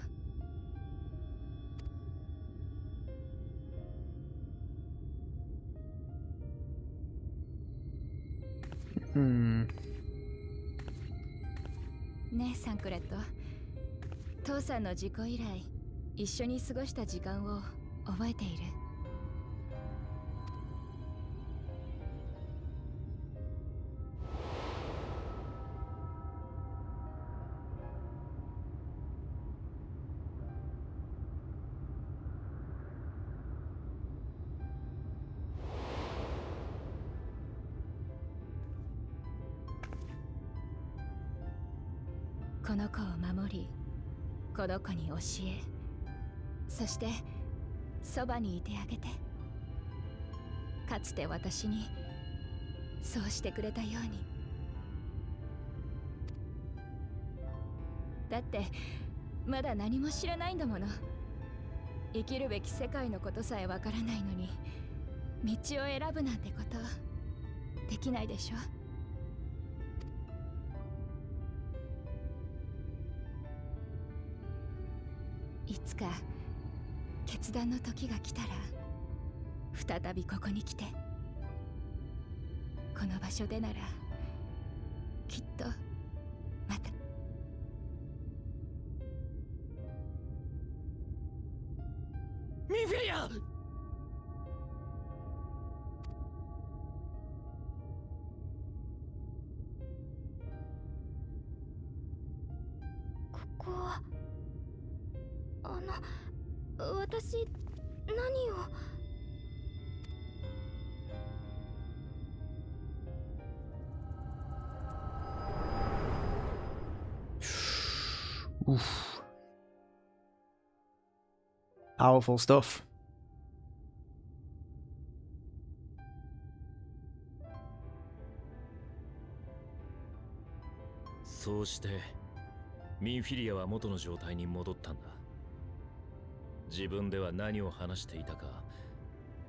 ねえサンクレット、父さんの事故以来一緒に過ごした時間を覚えている？この子を守り、この子に教え、そしてそばにいてあげて。かつて私にそうしてくれたように。だってまだ何も知らないんだもの。生きるべき世界のことさえわからないのに道を選ぶなんてことできないでしょ。いつか決断の時が来たら再びここに来て、この場所でならきっとまた。ミンフィリア！ここは私何を。Oof. Powerful stuff. そうしてミンフィリアは元の状態に戻ったんだ。自分では何を話していたか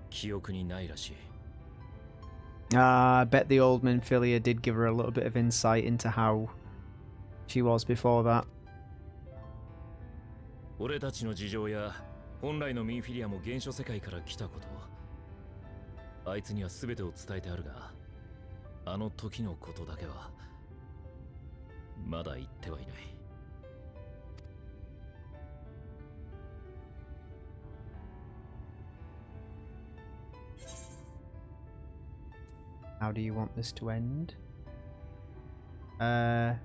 記憶にないらしい。I bet the old Minfilia did give her a little bit of insight into how she was before that. 俺たちの事情や本来のミンフィリアも原初世界から来たこと、あいつには全てを伝えてあるが、あの時のことだけはまだ言ってはいない。How do you want this to end? I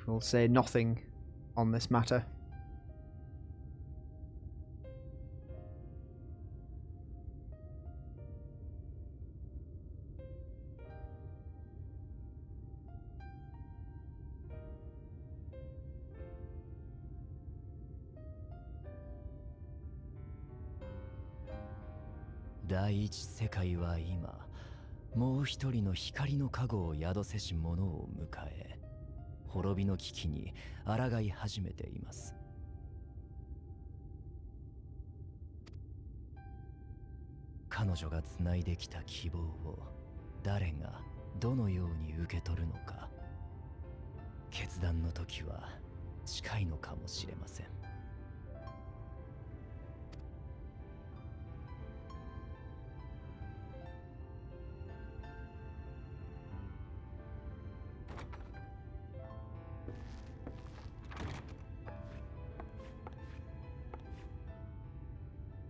will say nothing on this matter.第一世界は今、もう一人の光の加護を宿せし者を迎え、滅びの危機に抗い始めています。彼女がつないできた希望を誰がどのように受け取るのか、決断の時は近いのかもしれません。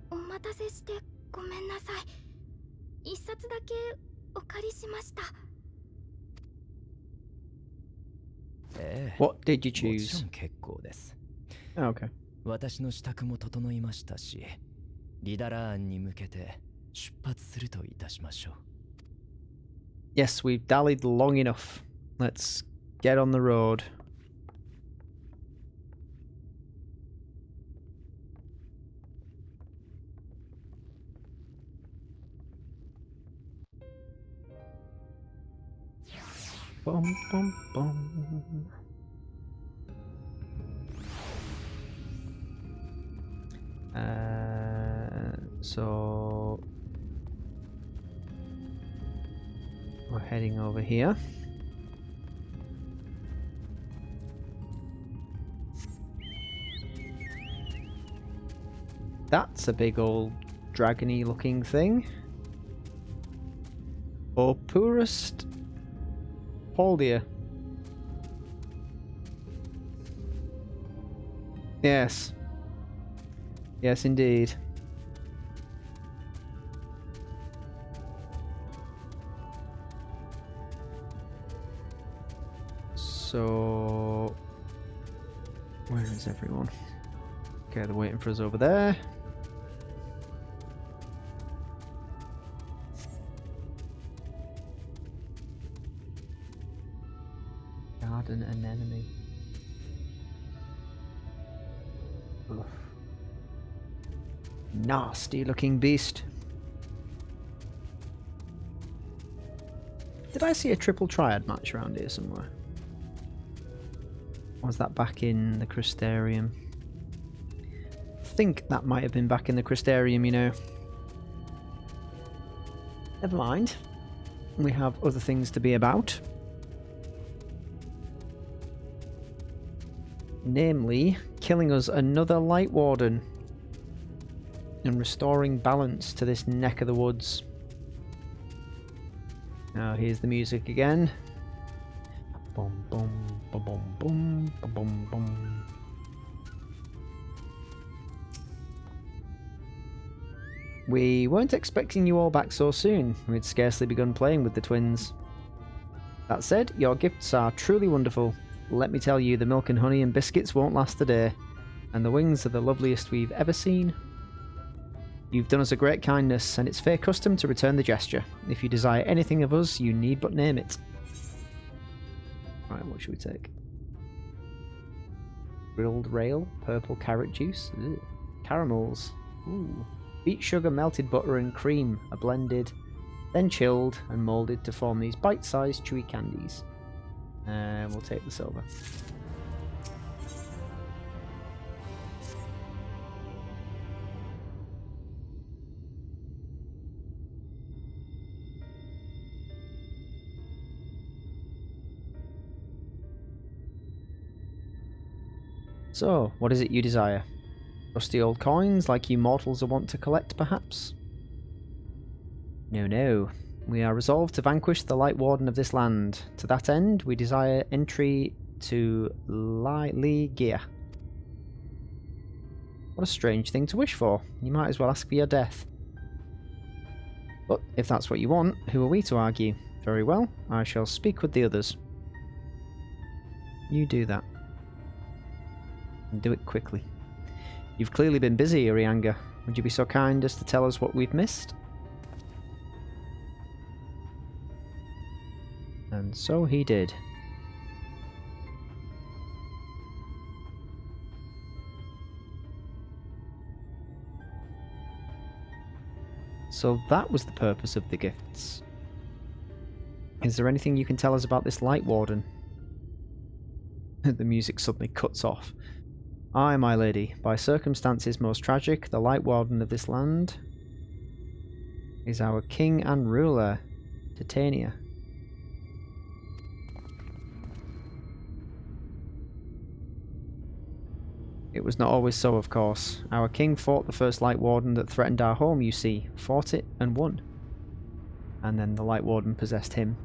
お待たせしてごめんなさい。一冊だけお借りしました。What did you もちろ choose? ん結構です。Oh, okay. 私の支度も整いましたし、リダラーンに向けて出発するといたしましょう。Yes, we've dallied long enough. Let's get on the road. Bum, bum, bum. So we're heading over here. That's a big old dragony looking thing. Oh, poorest Poldia. Yes. Yes, indeed. So, where is everyone? Okay, they're waiting for us over there. Garden anemone. Ugh. Nasty looking beast. Did I see a triple triad match around here somewhere? Or was that back in the Crystarium? I think that might have been back in the Crystarium, you know. Never mind. We have other things to be about. Namely, killing us another Light Warden and restoring balance to this neck of the woods. Now here's the music again. Boom, boom, boom, boom, boom, boom, boom, boom. We weren't expecting you all back so soon. We'd scarcely begun playing with the twins. That said, your gifts are truly wonderful. Let me tell you, the milk and honey and biscuits won't last a day, and the wings are the loveliest we've ever seen. You've done us a great kindness, and it's fair custom to return the gesture. If you desire anything of us, you need but name it. Right, what should we take? Grilled rail, purple carrot juice, ew. Caramels, ooh. Beet sugar, melted butter and cream are blended, then chilled and moulded to form these bite-sized chewy candies. We'll take the silver. So, what is it you desire? Rusty old coins like you mortals are wont to collect, perhaps? No, no. We are resolved to vanquish the Light Warden of this land. To that end, we desire entry to Ligia. What a strange thing to wish for. You might as well ask for your death. But if that's what you want, who are we to argue? Very well, I shall speak with the others. You do that. And do it quickly. You've clearly been busy, Urianger. Would you be so kind as to tell us what we've missed? And so he did. So that was the purpose of the gifts. Is there anything you can tell us about this Light Warden? The music suddenly cuts off. Aye, my lady, by circumstances most tragic, the Light Warden of this land is our king and ruler, Titania. It was not always so, of course. Our king fought the first Light Warden that threatened our home, you see. Fought it and won. And then the Light Warden possessed him.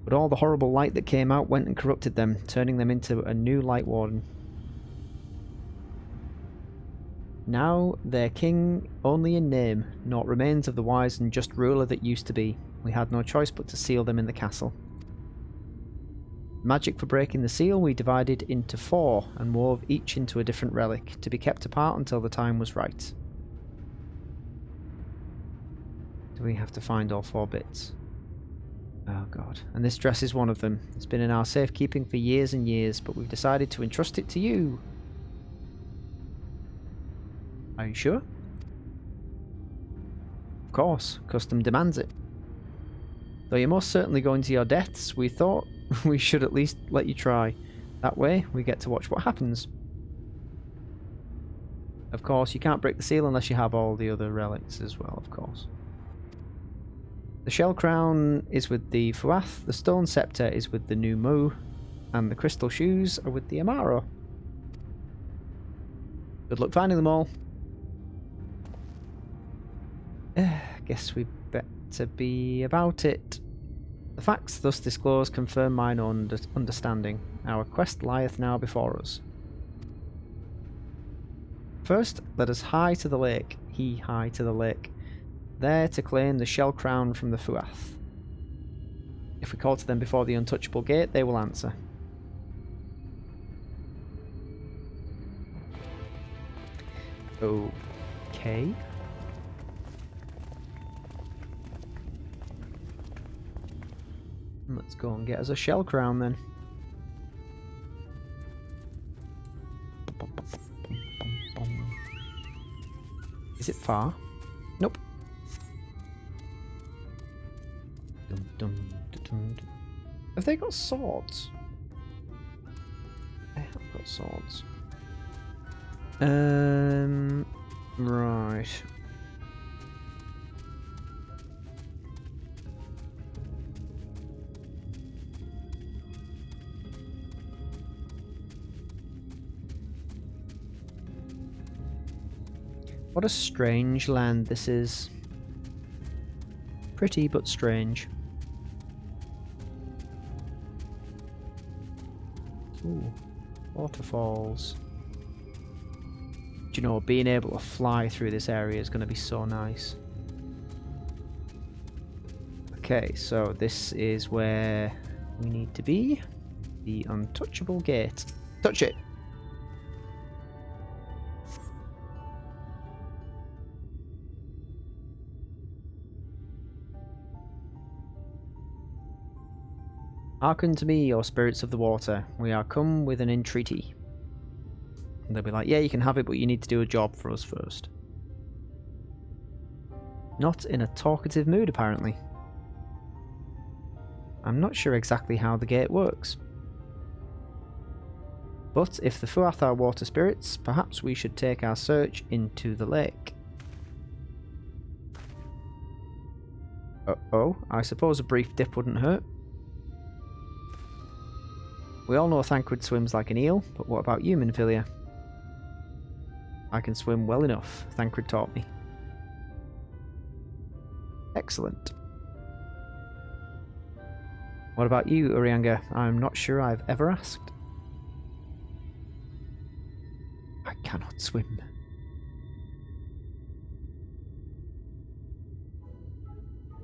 But all the horrible light that came out went and corrupted them, turning them into a new Light Warden. Now their king only in name, naught remains of the wise and just ruler that used to be. We had no choice but to seal them in the castle. Magic for breaking the seal we divided into 4 and wove each into a different relic, to be kept apart until the time was right. Do we have to find all 4 bits? Oh god. And this dress is one of them. It's been in our safekeeping for years and years, but we've decided to entrust it to you. Are you sure? Of course. Custom demands it. Though you're most certainly going to your deaths, we thought we should at least let you try. That way, we get to watch what happens. Of course, you can't break the seal unless you have all the other relics as well, of course. The shell crown is with the Fuath, the stone scepter is with the new Mu, and the crystal shoes are with the Amaro. Good luck finding them all. Guess we better be about it. The facts thus disclosed confirm mine own understanding. Our quest lieth now before us. First, let us hie to the lake. Hie to the lake. There to claim the shell crown from the Fuath. If we call to them before the untouchable gate, they will answer. Okay. Let's go and get us a shell crown then. Is it far? Nope. Have they got swords? They have got swords. Right. What a strange land this is. Pretty but strange. Ooh, waterfalls. Do you know, being able to fly through this area is going to be so nice. Okay, so this is where we need to be. The untouchable gate. Touch it! Hearken to me, O spirits of the water. We are come with an entreaty. And they'll be like, yeah, you can have it, but you need to do a job for us first. Not in a talkative mood, apparently. I'm not sure exactly how the gate works. But if the Fuath are water spirits, perhaps we should take our search into the lake. Uh-oh, I suppose a brief dip wouldn't hurt. We all know Thancred swims like an eel, but what about you, Minfilia? I can swim well enough, Thancred taught me. Excellent. What about you, Urianger? I'm not sure I've ever asked. I cannot swim.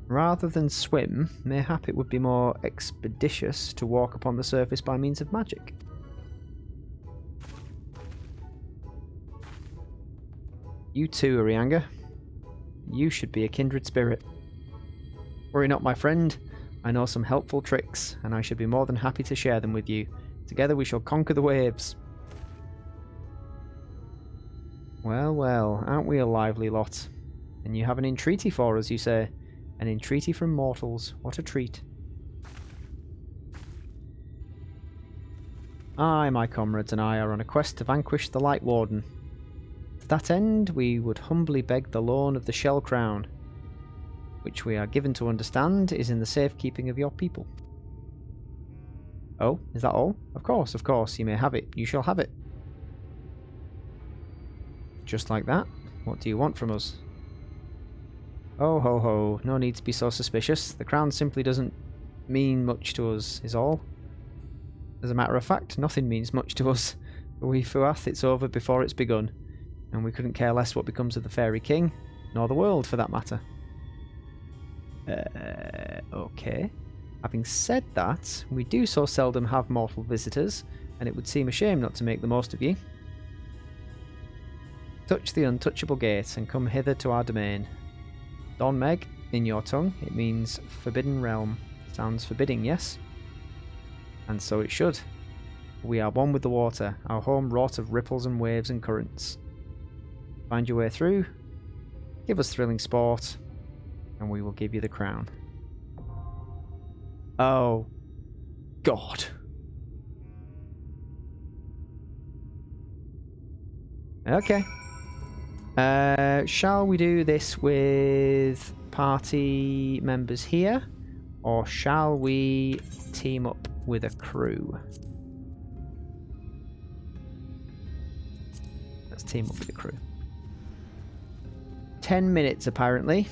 Rather than swim, mayhap it would be more expeditious to walk upon the surface by means of magic. You too, Urianger. You should be a kindred spirit. Worry not, my friend. I know some helpful tricks, and I should be more than happy to share them with you. Together we shall conquer the waves. Well, well, aren't we a lively lot? And you have an entreaty for us, you say? An entreaty from mortals. What a treat. I, my comrades, and I are on a quest to vanquish the Light Warden. To that end, we would humbly beg the loan of the Shell Crown, which we are given to understand is in the safekeeping of your people. Oh, is that all? Of course, you may have it. You shall have it. Just like that. What do you want from us? Oh ho ho, no need to be so suspicious. The crown simply doesn't mean much to us, is all. As a matter of fact, nothing means much to us. For we Fuath, it's over before it's begun, and we couldn't care less what becomes of the Fairy King, nor the world for that matter. Okay. Having said that, we do so seldom have mortal visitors, and it would seem a shame not to make the most of you. Touch the untouchable gate, and come hither to our domain. Il Mheg, in your tongue, it means forbidden realm. Sounds forbidding, yes? And so it should. We are one with the water, our home wrought of ripples and waves and currents. Find your way through, give us thrilling sport, and we will give you the crown. Oh, God. Okay. Shall we do this with party members here, or shall we team up with a crew? Let's team up with a crew. 10 minutes apparently.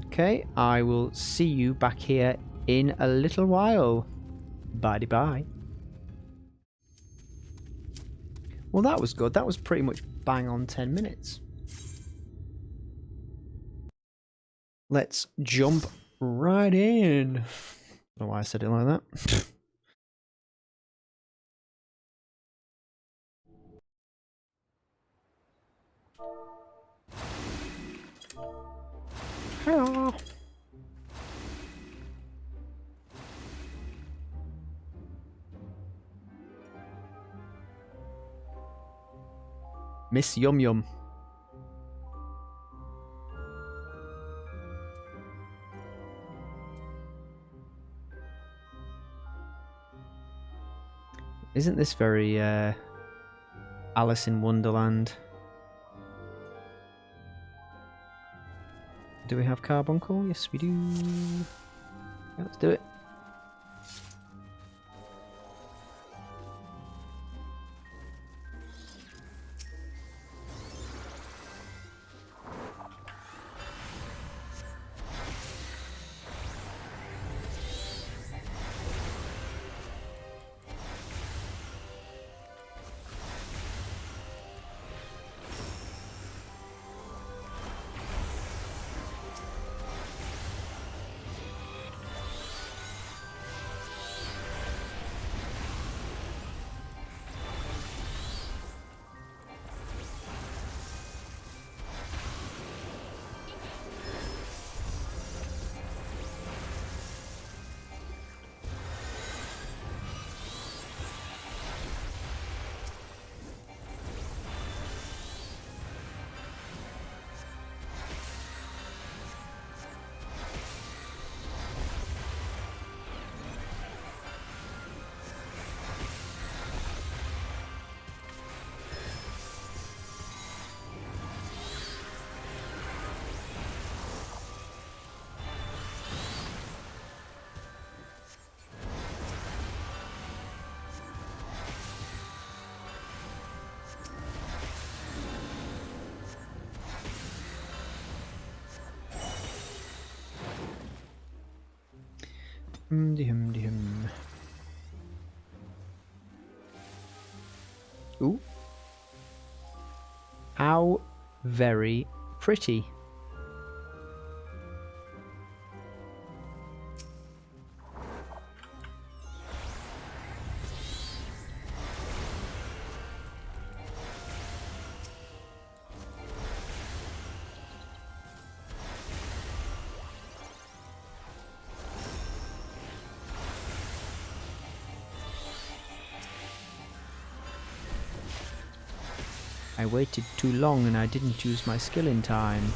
Okay, I will see you back here in a little while. Bye-bye. Well, that was good. That was pretty much bang on 10 minutes. Let's jump right in. I don't know why I said it like that. Hello. Miss Yum Yum. Isn't this very Alice in Wonderland? Do we have Carbuncle? Yes, we do. Yeah, let's do it. Hum. Ooh. How very pretty. I waited too long and I didn't use my skill in time.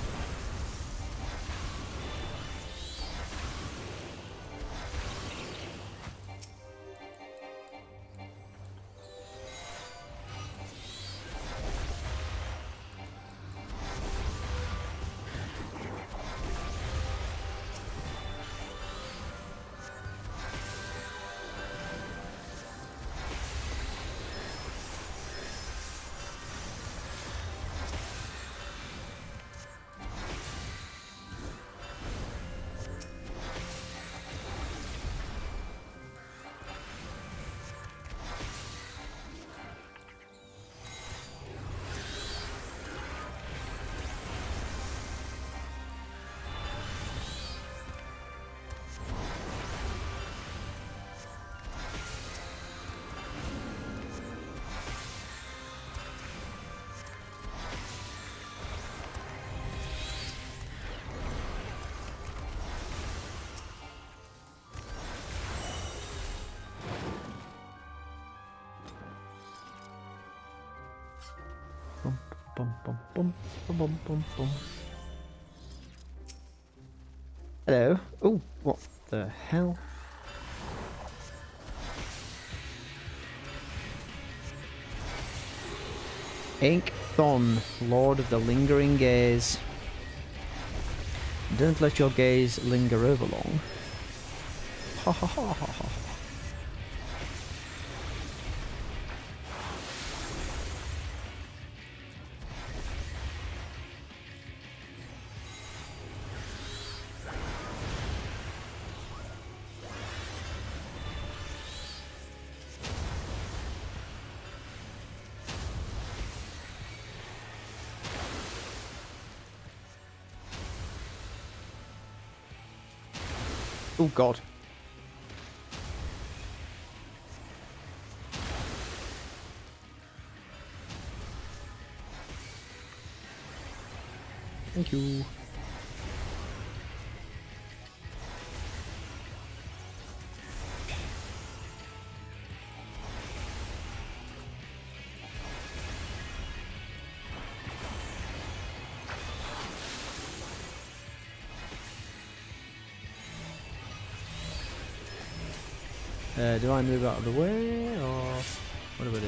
Bum. Hello. Oh, what the hell? Eighth, Lord of the Lingering Gaze. Don't let your gaze linger over long. Ha ha ha ha ha. Oh god. Thank you. Do I move out of the way, or what do I do?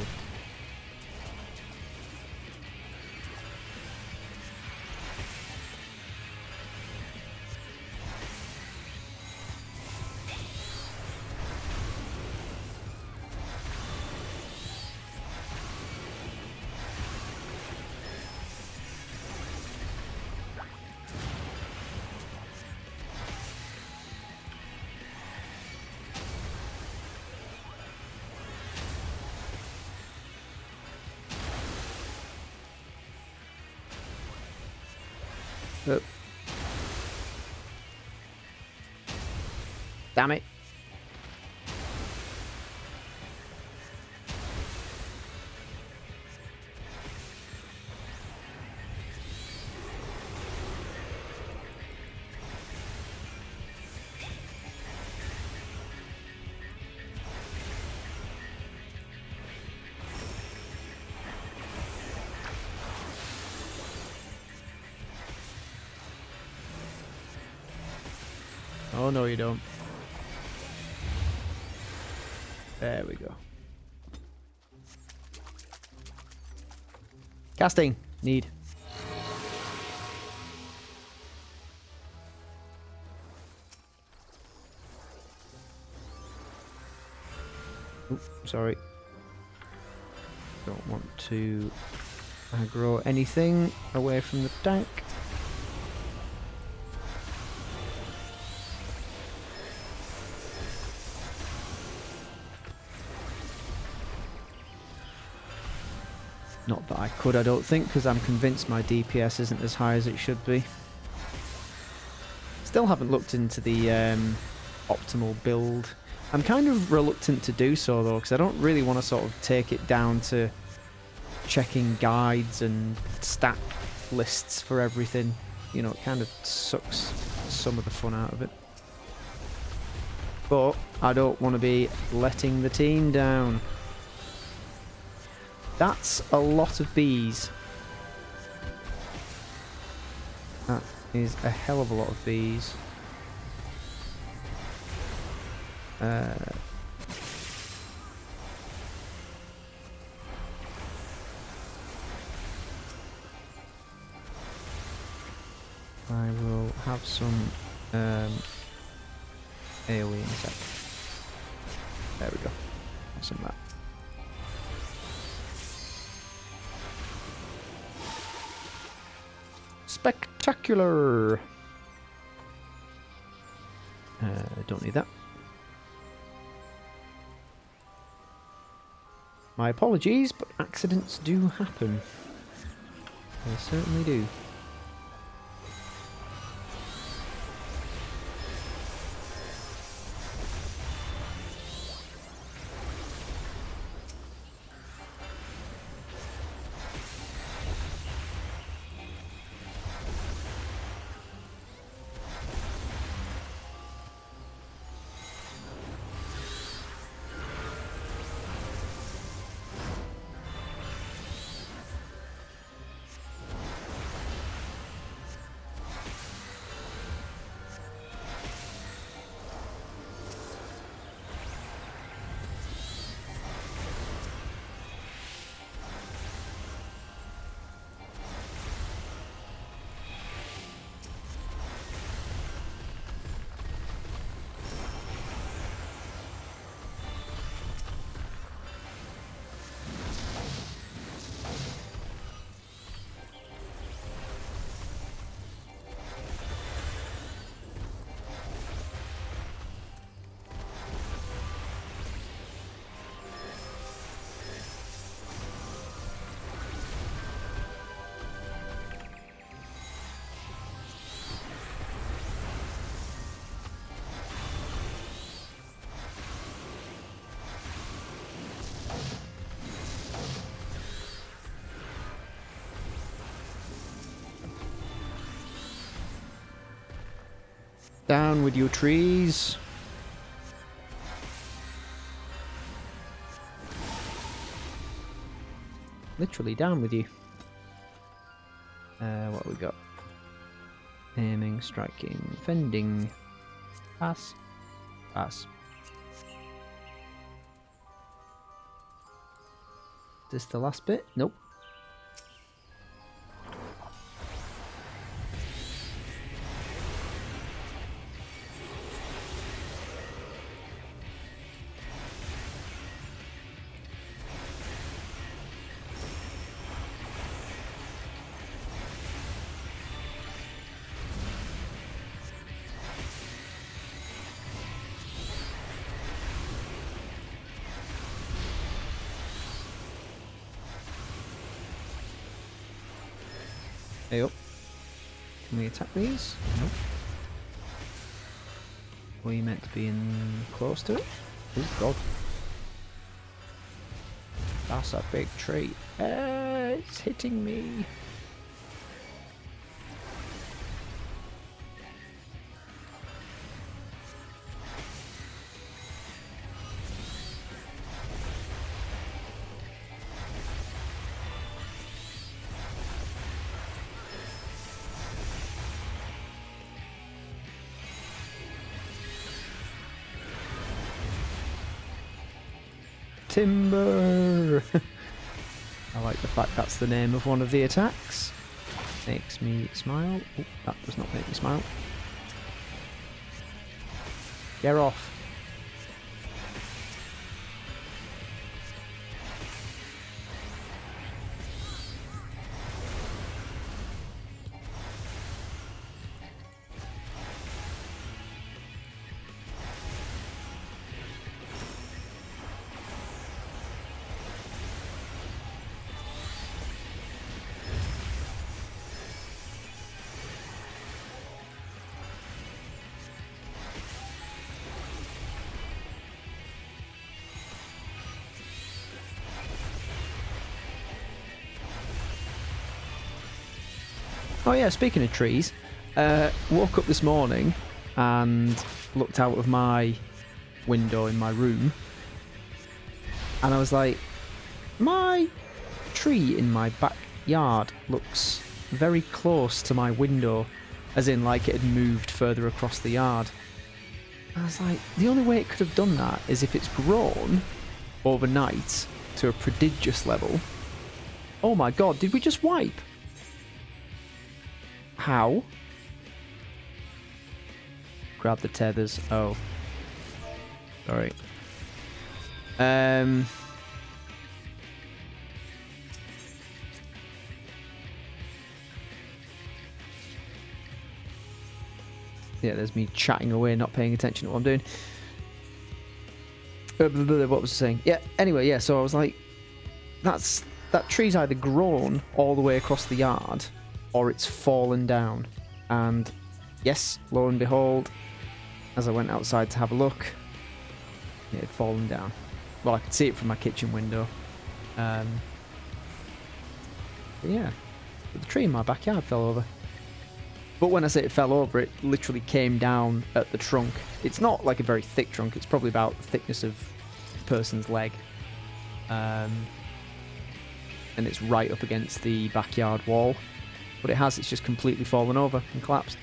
Oh. Damn it. Oh no, you don't. There we go. Casting. Need. Oop, sorry. Don't want to aggro anything away from the tank. Not that I could, I don't think, because I'm convinced my DPS isn't as high as it should be. Still haven't looked into the optimal build. I'm kind of reluctant to do so though, because I don't really want to sort of take it down to checking guides and stat lists for everything. You know, it kind of sucks some of the fun out of it. But I don't want to be letting the team down. That's a lot of bees. That is a hell of a lot of bees. I will have some AoE in a sec. There we go. Have some of that. Spectacular! Don't need that. My apologies, but accidents do happen. They certainly do. Down with your trees. Literally down with you. What have we got? Aiming, striking, fending. Pass. Pass. Is this the last bit? Nope. Hey up. Can we attack these? Nope. Were you meant to be in close to it? Oh god. That's a big tree. It's hitting me. Timber! I like the fact that's the name of one of the attacks. Makes me smile. Oh, that does not make me smile. Get off. Oh yeah, speaking of trees, woke up this morning and looked out of my window in my room, and I was like, my tree in my backyard looks very close to my window, as in like it had moved further across the yard. I was like, the only way it could have done that is if it's grown overnight to a prodigious level. Oh my god, did we just wipe? How? Grab the tethers. Oh. Sorry. Yeah, there's me chatting away, not paying attention to what I'm doing. What was I saying? Yeah, anyway, yeah, so I was like, that tree's either grown all the way across the yard, or it's fallen down. And yes, lo and behold, as I went outside to have a look, it had fallen down. Well, I could see it from my kitchen window. But yeah, the tree in my backyard fell over. But when I say it fell over, it literally came down at the trunk. It's not like a very thick trunk. It's probably about the thickness of a person's leg. And it's right up against the backyard wall. But it's just completely fallen over and collapsed.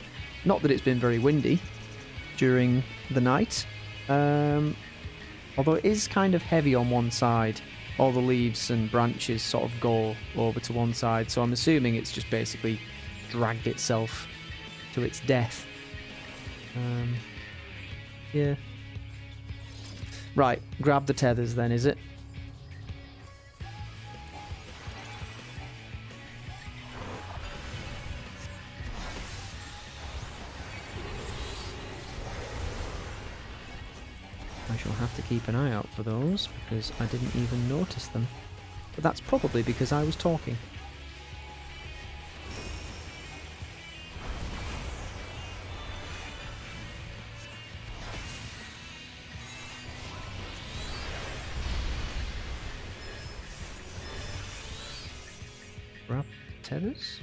Not that it's been very windy during the night. Although it is kind of heavy on one side. All the leaves and branches sort of go over to one side. So I'm assuming it's just basically dragged itself to its death. Yeah. Right, grab the tethers then, is it? I shall have to keep an eye out for those, because I didn't even notice them. But that's probably because I was talking. Grab tethers?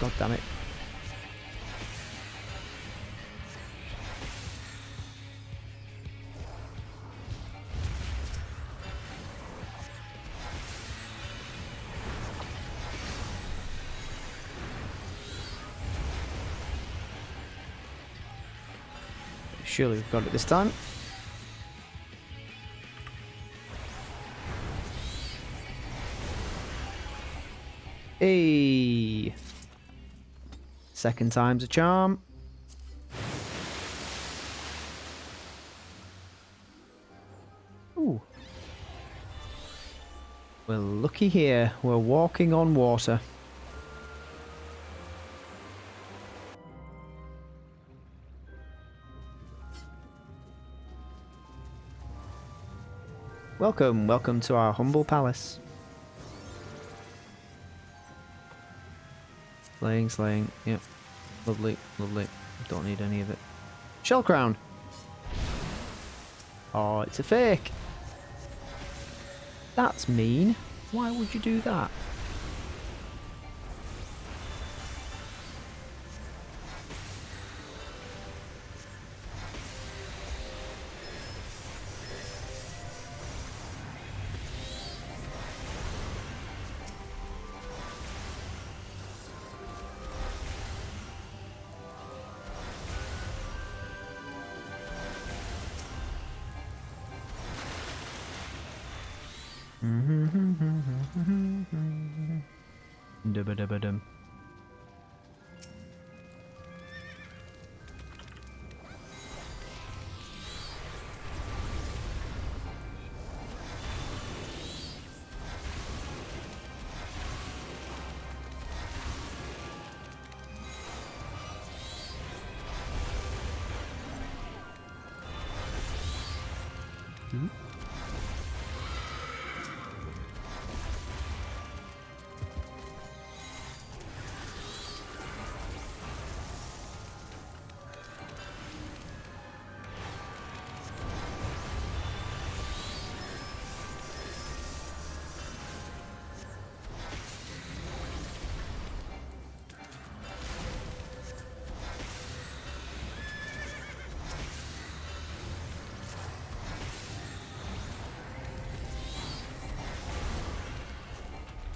God damn it. Surely we've got it this time. Hey. Second time's a charm. Ooh. We're lucky here. We're walking on water. welcome to our humble palace. Slaying. Yep. Lovely. Don't need any of it. Shell crown. Oh, it's a fake. That's mean. Why would you do that? Dum.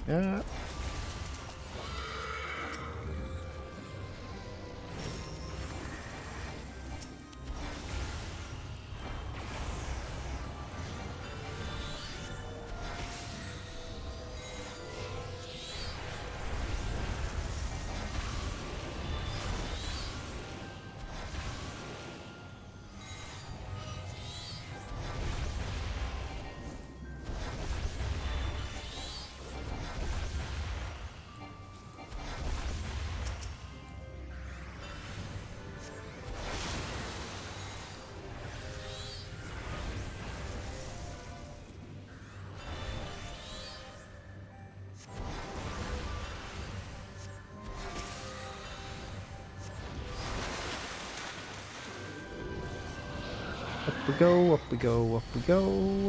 Yeah. Up we go.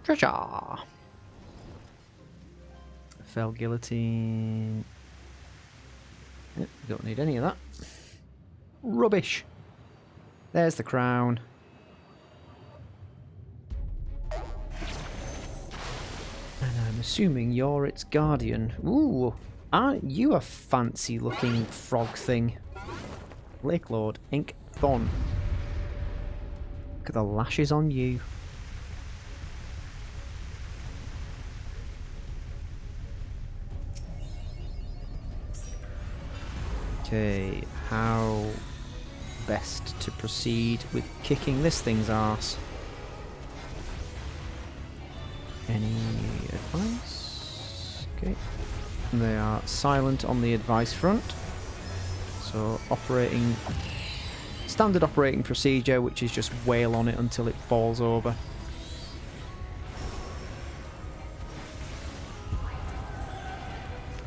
Treasure! Fell guillotine. Yep, don't need any of that. Rubbish! There's the crown. And I'm assuming you're its guardian. Ooh! Aren't you a fancy looking frog thing? Lake Lord, Ink Thon. Look at the lashes on you. Okay, how best to proceed with kicking this thing's arse? Any advice? Okay. They are silent on the advice front. So standard operating procedure, which is just wail on it until it falls over.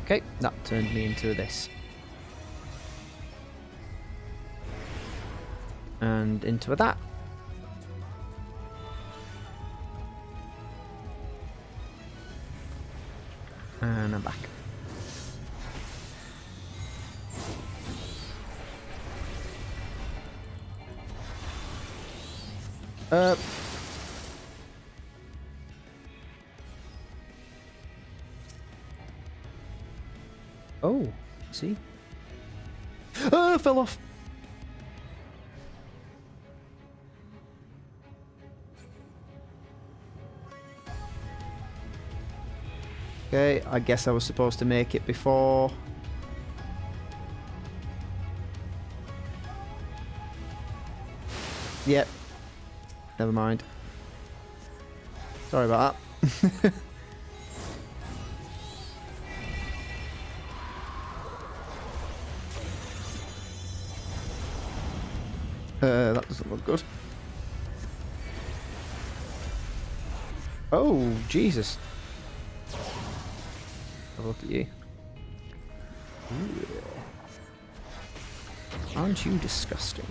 Okay, that turned me into this. And into that. And I'm back. Oh, see? Oh, fell off! Okay, I guess I was supposed to make it before. Yep. Never mind. Sorry about that. That doesn't look good. Oh, Jesus. Have a look at you. Ooh. Aren't you disgusting?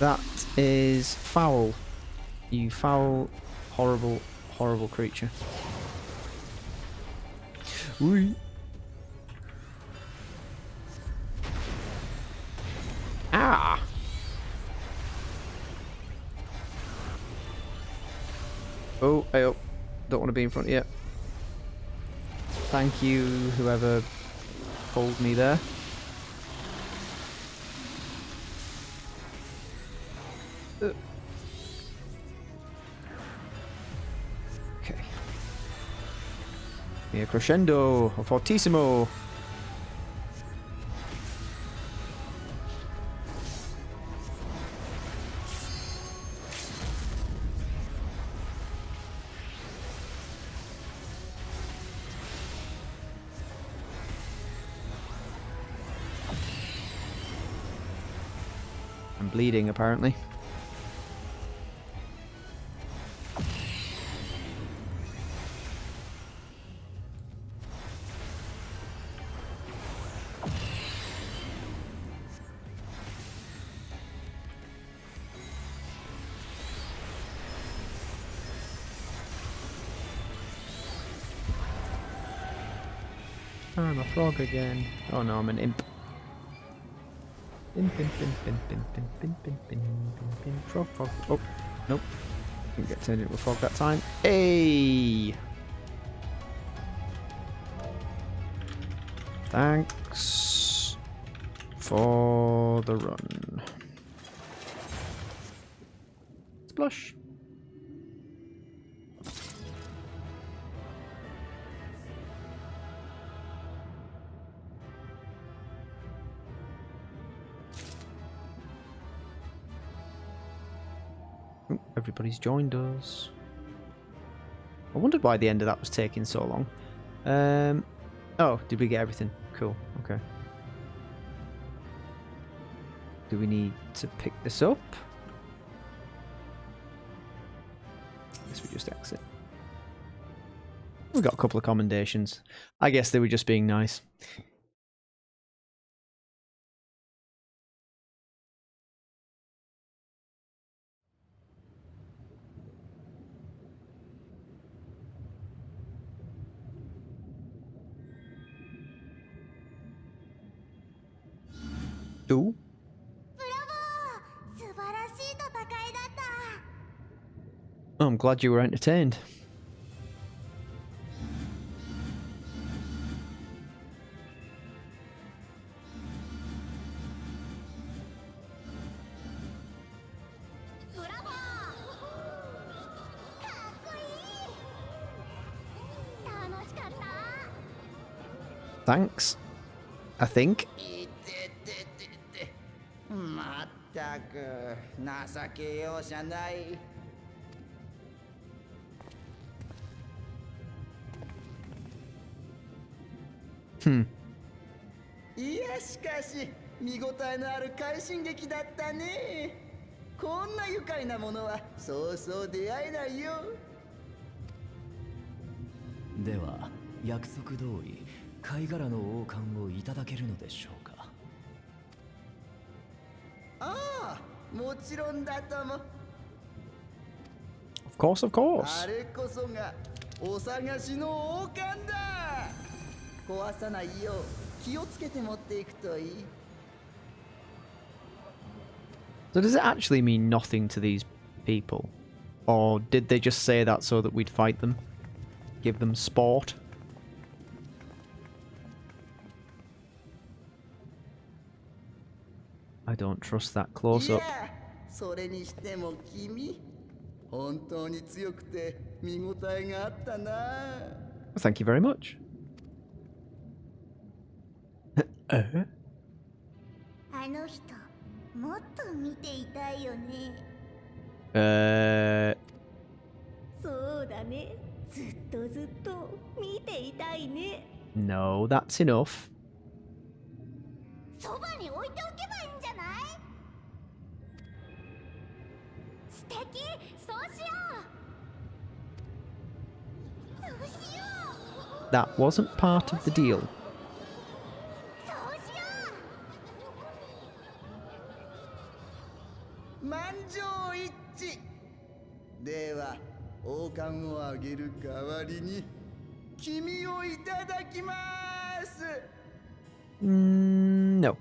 That is foul. You foul, horrible, horrible creature. Ooh. Ah! Oh, hey, don't want to be in front yet. Thank you, whoever pulled me there. Okay. Via crescendo or fortissimo. I'm bleeding apparently. I'm a frog again. Oh no, I'm an imp. Imp, imp, imp, imp, imp, imp, imp, imp, imp, imp, imp, frog, frog. Oh, nope. Didn't get turned into a frog that time. Hey! Thanks for the run. Splush. Ooh, everybody's joined us. I wondered why the end of that was taking so long. Oh, did we get everything? Cool, okay. Do we need to pick this up? I guess we just exit. We got a couple of commendations. I guess they were just being nice. Ooh. Oh, I'm glad you were entertained. Thanks. I think. まったく情け容赦ない。いやしかし見応えのある快進撃だったね。こんな愉快なものはそうそう出会えないよ。では約束通り貝殻の王冠をいただけるのでしょうか。ああ、もちろんだとも。Of course, of course. あれこそがお探しの王冠だ。壊さないよう気をつけて持っていくといい。So does it actually mean nothing to these people? Or did they just say that so that we'd fight them? Give them sport? I don't trust that close up. それにしても君、本当に強くて見応えがあったな。Thank you very much. あの人、もっと見ていたいよね。そうだね。ずっとずっと見ていたいね。No, that's enough. そばに置いておけばいいんじゃない？素敵、そうしよう。そうしよう。 That wasn't part of the deal. そうしよ満場一致。では王冠をあげる代わりに君をいただきます。No.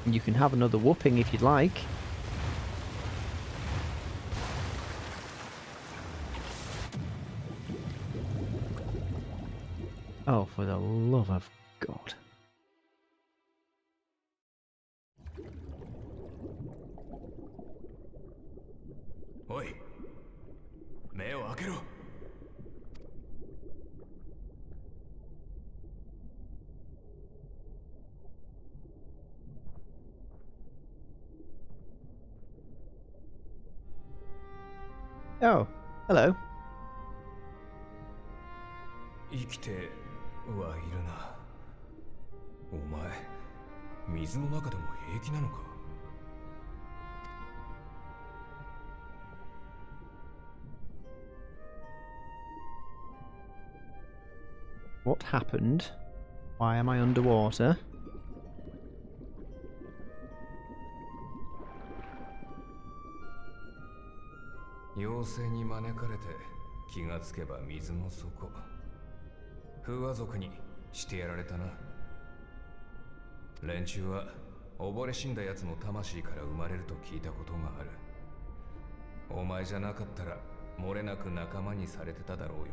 You can have another whooping if you'd like. Oh, for the love of God. おい、目を開けろ。Oh, hello. 生きてはいるな。お前、水の中でも平気なのか？ What happened? Why am I underwater? 妖精に招かれて気がつけば水の底。風和族にしてやられたな。連中は溺れ死んだ奴の魂から生まれると聞いたことがある。お前じゃなかったら漏れなく仲間にされてただろうよ。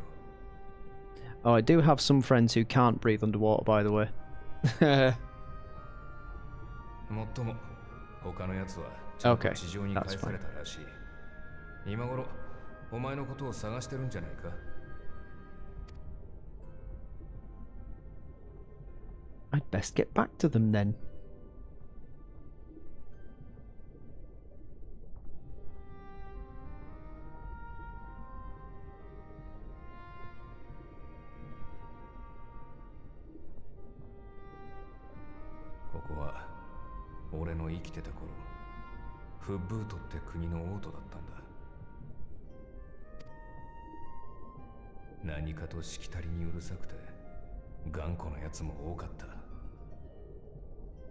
Oh, I do have some friends who can't breathe underwater, by the way. もっとも他の奴はちゃんと Okay, 地上に that's 返され fine. たらしい。今頃お前のことを探してるんじゃないか。 I'd best get back to them then. ここは俺の生きてた頃、フッブートって国の王都だったんだ。何かとしきたりにうるさくて頑固なやつも多かった。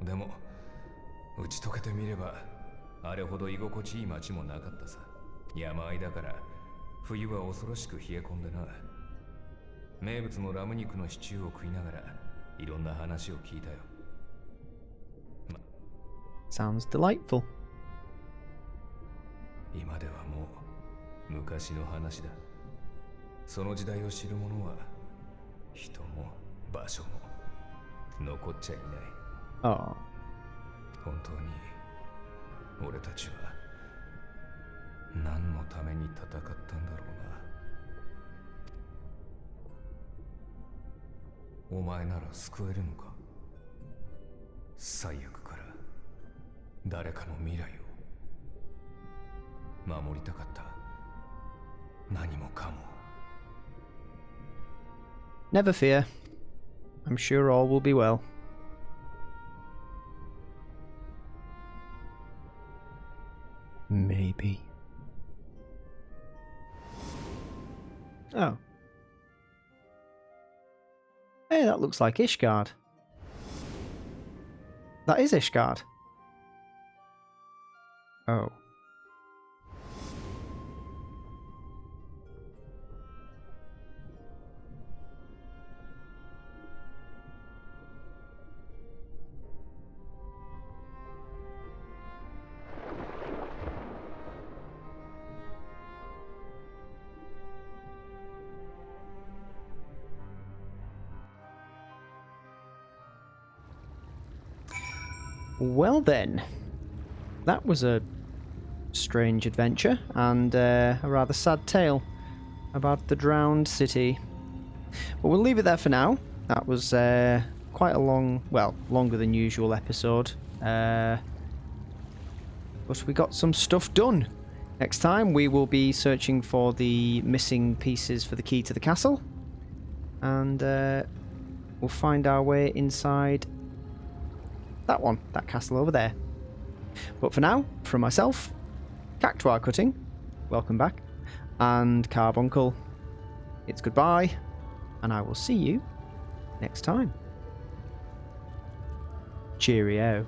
でも打ち解けてみればあれほど居心地いい街もなかったさ。山あいだから冬は恐ろしく冷え込んでな。名物のラム肉のシチューを食いながらいろんな話を聞いたよ。 Sounds delightful. 今ではもう昔の話だ。その時代を知る者は人も場所も残っちゃいない。 Oh. 本当に俺たちは何のために戦ったんだろうな。お前なら救えるのか？最悪から誰かの未来を守りたかった。何もかも。 Never fear. I'm sure all will be well. Maybe. Oh. Hey, that looks like Ishgard. That is Ishgard. Oh. Well then, that was a strange adventure and a rather sad tale about the drowned city. But we'll leave it there for now. That was quite a long, well, longer than usual episode. But we got some stuff done. Next time we will be searching for the missing pieces for the key to the castle. And we'll find our way inside that one, that castle over there. But for now, from myself, Cactuar Cutting, welcome back, and Carbuncle, it's goodbye, and I will see you next time. Cheerio.